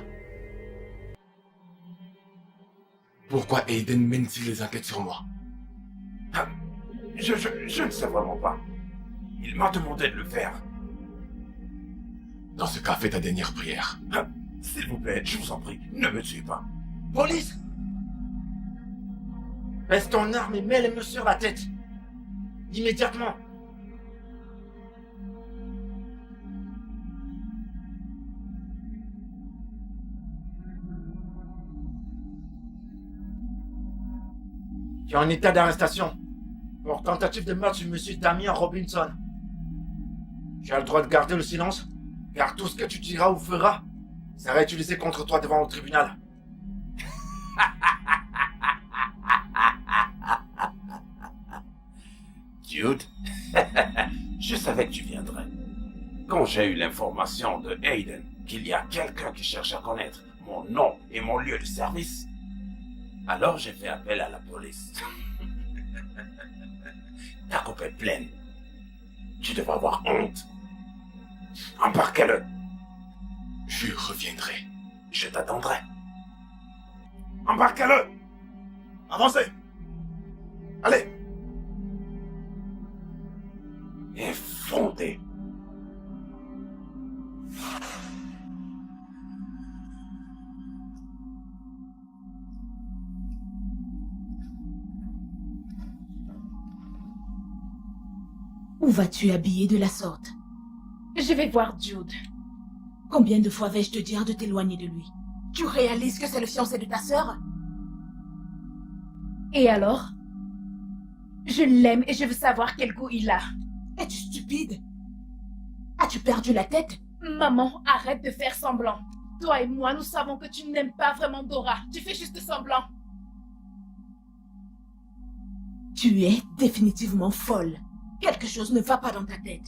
[SPEAKER 7] Pourquoi Aiden mène-t-il les enquêtes sur moi?
[SPEAKER 6] Je ne sais vraiment pas. Il m'a demandé de le faire.
[SPEAKER 7] Dans ce cas, fais ta dernière prière.
[SPEAKER 6] S'il vous plaît, je vous en prie, ne me tuez pas.
[SPEAKER 5] Police! Baisse ton arme et mets-le-me sur la tête. Immédiatement. Tu es en état d'arrestation pour tentative de meurtre sur monsieur Damien Robinson. Tu as le droit de garder le silence, car tout ce que tu diras ou feras sera utilisé contre toi devant le tribunal.
[SPEAKER 6] Jude, je savais que tu viendrais. Quand j'ai eu l'information de Aiden qu'il y a quelqu'un qui cherche à connaître mon nom et mon lieu de service, alors j'ai fait appel à la police. Ta coupe est pleine. Tu devrais avoir honte. Embarquez-le.
[SPEAKER 7] Je reviendrai.
[SPEAKER 6] Je t'attendrai. Embarquez-le. Avancez. Allez. Effondez.
[SPEAKER 3] Où vas-tu habillé de la sorte?
[SPEAKER 4] Je vais voir Jude.
[SPEAKER 3] Combien de fois vais-je te dire de t'éloigner de lui? Tu réalises que c'est le fiancé de ta sœur?
[SPEAKER 4] Et alors? Je l'aime et je veux savoir quel goût il a.
[SPEAKER 3] Es-tu stupide? As-tu perdu la tête?
[SPEAKER 4] Maman, arrête de faire semblant. Toi et moi, nous savons que tu n'aimes pas vraiment Dora. Tu fais juste semblant.
[SPEAKER 3] Tu es définitivement folle. Quelque chose ne va pas dans ta tête.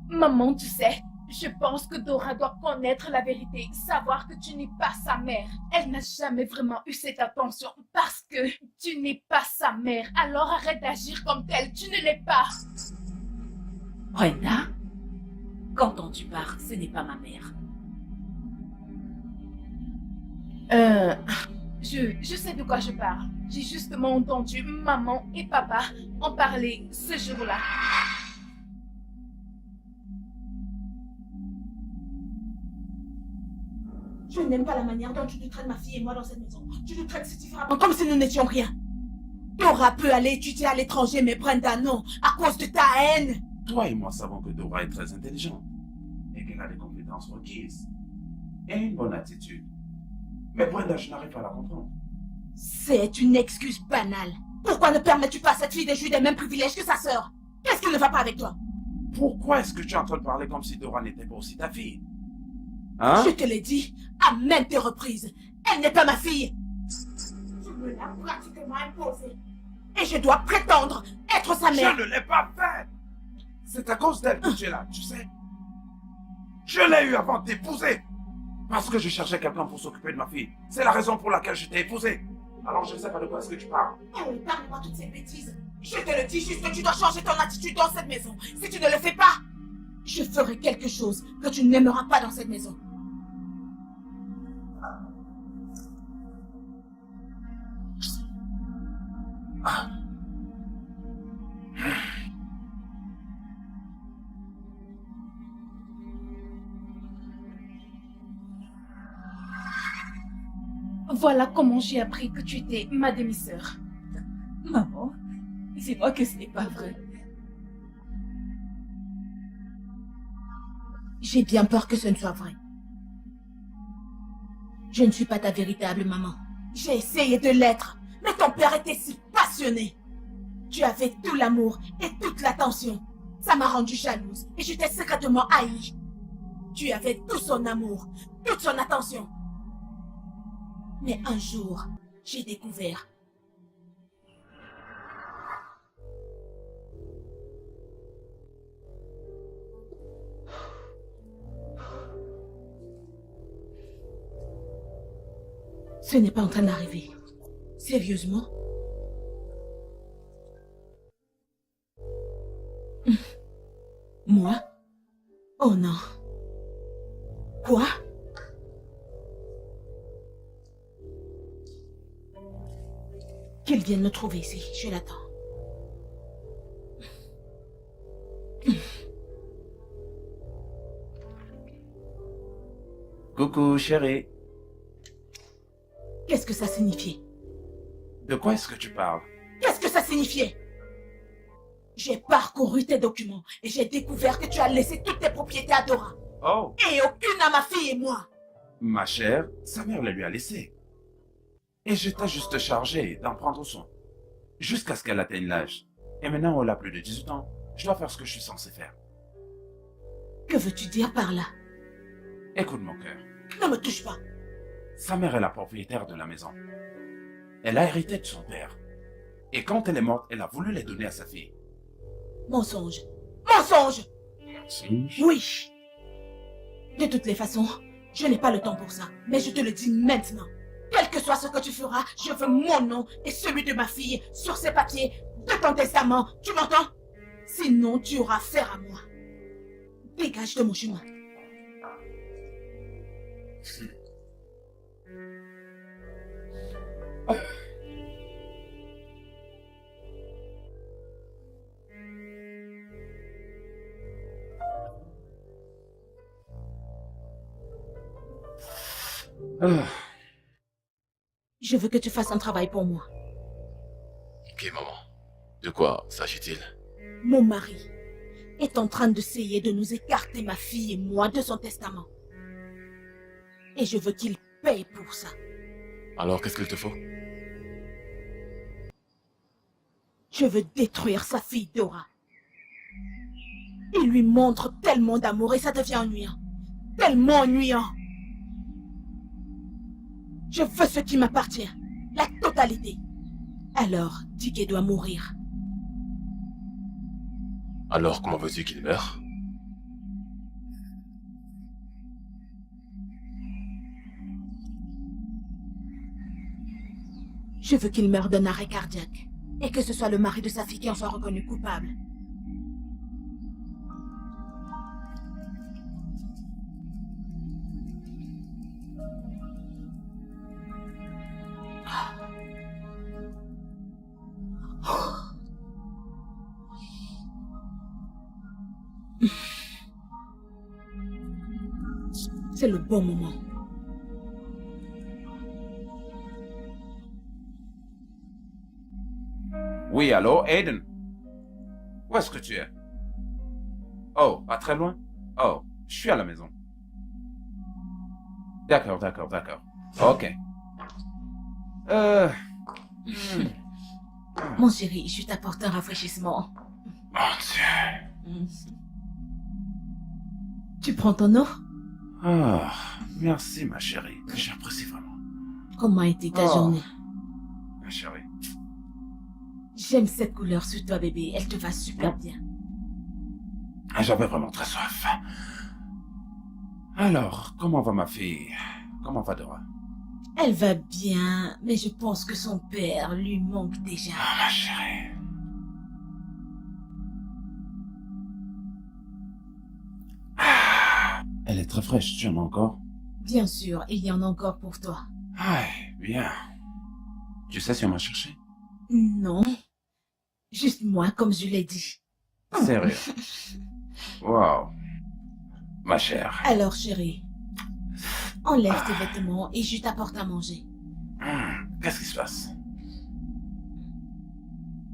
[SPEAKER 4] Maman, tu sais, je pense que Dora doit connaître la vérité, savoir que tu n'es pas sa mère. Elle n'a jamais vraiment eu cette attention parce que tu n'es pas sa mère. Alors arrête d'agir comme telle, tu ne l'es pas.
[SPEAKER 1] Brenda, quand tu parles, ce n'est pas ma mère.
[SPEAKER 4] Je sais de quoi je parle. J'ai justement entendu maman et papa en parler ce jour-là.
[SPEAKER 3] Je n'aime pas la manière dont tu nous traites ma fille et moi dans cette maison. Tu nous traites si différemment, comme si nous n'étions rien. Dora peut aller étudier à l'étranger, mais Brenda non, à cause de ta haine.
[SPEAKER 6] Toi et moi savons que Dora est très intelligente et qu'elle a des compétences requises et une bonne attitude. Mais Brenda, je n'arrive pas à la comprendre.
[SPEAKER 3] C'est une excuse banale. Pourquoi ne permets-tu pas à cette fille de jouir des mêmes privilèges que sa sœur? Qu'est-ce qui ne va pas avec toi?
[SPEAKER 6] Pourquoi est-ce que tu es en train de parler comme si Dora n'était pas aussi ta fille? Hein?
[SPEAKER 3] Je te l'ai dit à maintes reprises. Elle n'est pas ma fille. Tu me l'as pratiquement imposée. Et je dois prétendre être sa mère.
[SPEAKER 6] Je ne l'ai pas fait. C'est à cause d'elle que tu es là, tu sais. Je l'ai eu avant de t'épouser. Parce que je cherchais quelqu'un pour s'occuper de ma fille. C'est la raison pour laquelle je t'ai épousé. Alors je ne sais pas de quoi est-ce que tu parles.
[SPEAKER 3] Oh, parle-moi toutes ces bêtises. Je te le dis juste que tu dois changer ton attitude dans cette maison. Si tu ne le fais pas, je ferai quelque chose que tu n'aimeras pas dans cette maison.
[SPEAKER 4] Voilà comment j'ai appris que tu étais ma demi-sœur.
[SPEAKER 1] Maman, dis-moi que ce n'est pas vrai.
[SPEAKER 3] J'ai bien peur que ce ne soit vrai. Je ne suis pas ta véritable maman. J'ai essayé de l'être, mais ton père était si passionné. Tu avais tout l'amour et toute l'attention. Ça m'a rendue jalouse et je t'ai secrètement haï. Tu avais tout son amour, toute son attention. Mais un jour, j'ai découvert. Ce n'est pas en train d'arriver. Sérieusement? Moi? Oh non. Quoi? Qu'il vienne me trouver ici, je l'attends.
[SPEAKER 6] Coucou, chérie.
[SPEAKER 3] Qu'est-ce que ça signifiait?
[SPEAKER 6] De quoi est-ce que tu parles?
[SPEAKER 3] Qu'est-ce que ça signifiait? J'ai parcouru tes documents et j'ai découvert que tu as laissé toutes tes propriétés à Dora.
[SPEAKER 6] Oh,
[SPEAKER 3] Et aucune à ma fille et moi.
[SPEAKER 6] ma chère, sa mère la lui a laissée. Et je t'ai juste chargé d'en prendre soin. Jusqu'à ce qu'elle atteigne l'âge. Et maintenant, elle a plus de 18 ans. Je dois faire ce que je suis censé faire.
[SPEAKER 3] Que veux-tu dire par là?
[SPEAKER 6] Écoute mon cœur.
[SPEAKER 3] Ne me touche pas.
[SPEAKER 6] Sa mère est la propriétaire de la maison. Elle a hérité de son père. Et quand elle est morte, elle a voulu les donner à sa fille.
[SPEAKER 3] Mensonge. Mensonge!
[SPEAKER 6] Mensonge?
[SPEAKER 3] Oui. De toutes les façons, je n'ai pas le temps pour ça. Mais je te le dis maintenant. Quel que soit ce que tu feras, je veux mon nom et celui de ma fille sur ces papiers de ton testament. Tu m'entends? Sinon, tu auras affaire à moi. Dégage de mon chemin.
[SPEAKER 6] Ah.
[SPEAKER 3] Je veux que tu fasses un travail pour moi.
[SPEAKER 7] Ok, maman. De quoi s'agit-il?
[SPEAKER 3] Mon mari est en train d'essayer de nous écarter, ma fille et moi, de son testament. Et je veux qu'il paye pour ça.
[SPEAKER 7] Alors, qu'est-ce qu'il te faut?
[SPEAKER 3] Je veux détruire sa fille Dora. Il lui montre tellement d'amour et ça devient ennuyant. Tellement ennuyant. Je veux ce qui m'appartient. La totalité. Alors, Dick doit mourir.
[SPEAKER 7] Alors, comment veux-tu qu'il meure?
[SPEAKER 3] Je veux qu'il meure d'un arrêt cardiaque. Et que ce soit le mari de sa fille qui en soit reconnu coupable. C'est le bon moment.
[SPEAKER 6] Oui, allô, Aiden? Où est-ce que tu es? Oh, pas très loin? Oh, je suis à la maison. D'accord. Ok.
[SPEAKER 3] Mon chéri, je t'apporte un rafraîchissement.
[SPEAKER 6] Mon Dieu.
[SPEAKER 3] Tu prends ton eau?
[SPEAKER 6] Ah, merci, ma chérie. J'apprécie vraiment.
[SPEAKER 3] Comment a été ta
[SPEAKER 6] Oh.
[SPEAKER 3] journée?
[SPEAKER 6] Ma chérie.
[SPEAKER 3] J'aime cette couleur sur toi, bébé. Elle te va super bien.
[SPEAKER 6] J'avais vraiment très soif. Alors, comment va ma fille? Comment va Dora?
[SPEAKER 3] Elle va bien, mais je pense que son père lui manque déjà.
[SPEAKER 6] Ah, ma chérie. Ah, elle est très fraîche, tu en as encore?
[SPEAKER 3] Bien sûr, il y en a encore pour toi.
[SPEAKER 6] Ah, bien. Tu sais si on m'a cherché?
[SPEAKER 3] Non. Juste moi, comme je l'ai dit.
[SPEAKER 6] Sérieux? Wow. Ma chère.
[SPEAKER 3] Alors, chérie, enlève tes vêtements et je t'apporte à manger.
[SPEAKER 6] Qu'est-ce qui se passe?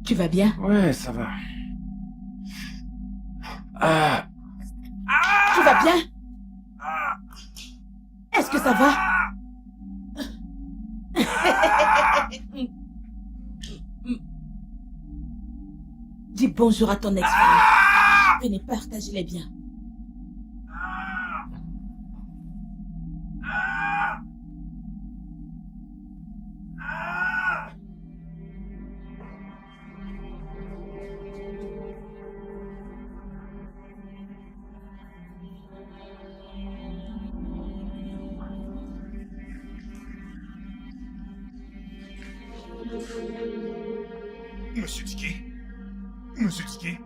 [SPEAKER 3] Tu vas bien?
[SPEAKER 6] Ouais, ça va. Ah,
[SPEAKER 3] Tu vas bien? Est-ce que ça va? Dis bonjour à ton ex-femme. Venez partager les biens.
[SPEAKER 2] Monsieur Dickey? Monsieur Dickey?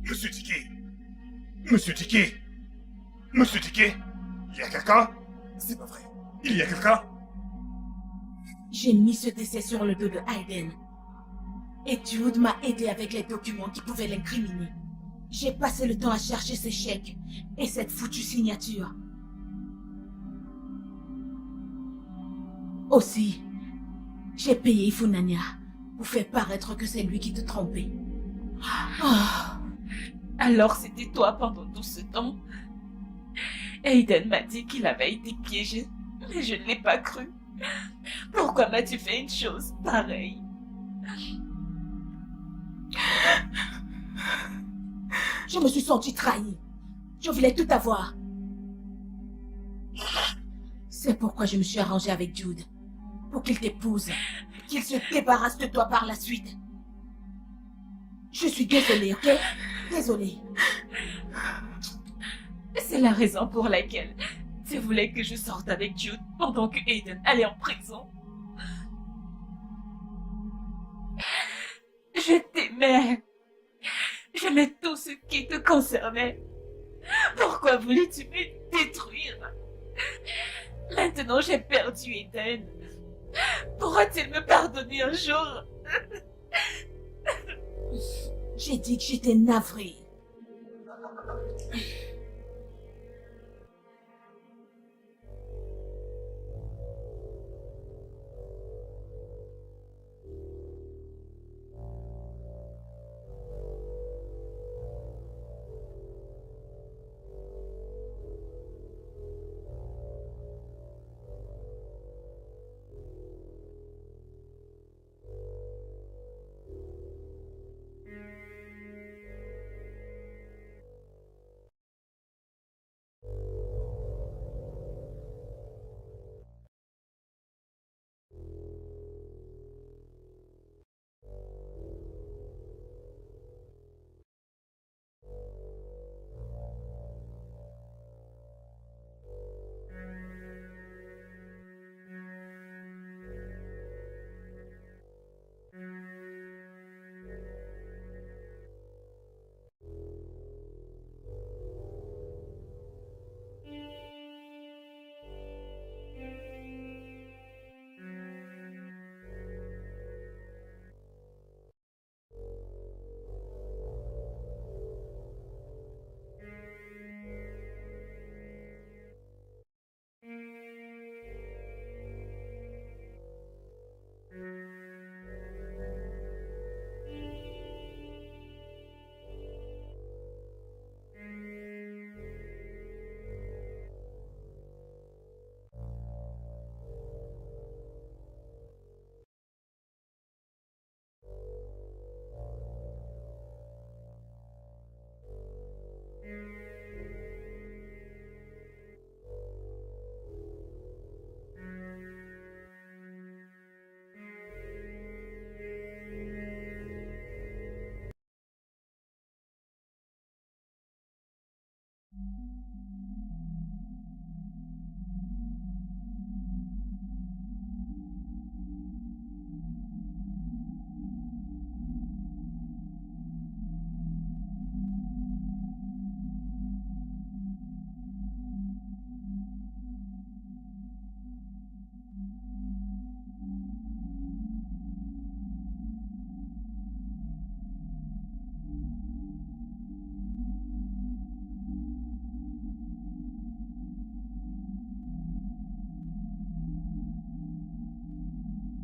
[SPEAKER 2] Monsieur Dickey? Monsieur Dickey? Monsieur Dickey? Il y a quelqu'un? C'est pas vrai. Il y a quelqu'un?
[SPEAKER 3] J'ai mis ce décès sur le dos de Hayden. Et Jude m'a aidé avec les documents qui pouvaient l'incriminer. J'ai passé le temps à chercher ces chèques et cette foutue signature. Aussi, j'ai payé Funania pour faire paraître que c'est lui qui te trompait.
[SPEAKER 4] Alors c'était toi pendant tout ce temps? Aiden m'a dit qu'il avait été piégé, mais je ne l'ai pas cru. Pourquoi m'as-tu fait une chose pareille?
[SPEAKER 3] Je me suis sentie trahie. Je voulais tout avoir. C'est pourquoi je me suis arrangée avec Jude. Pour qu'il t'épouse. Qu'il se débarrasse de toi par la suite. Je suis désolée, ok? Désolée.
[SPEAKER 4] C'est la raison pour laquelle tu voulais que je sorte avec Jude pendant que Aiden allait en prison. Je t'aimais. J'aimais tout ce qui te concernait. Pourquoi voulais-tu me détruire? Maintenant j'ai perdu Aiden. Pourra-t-il me pardonner un jour?
[SPEAKER 3] J'ai dit que j'étais navrée.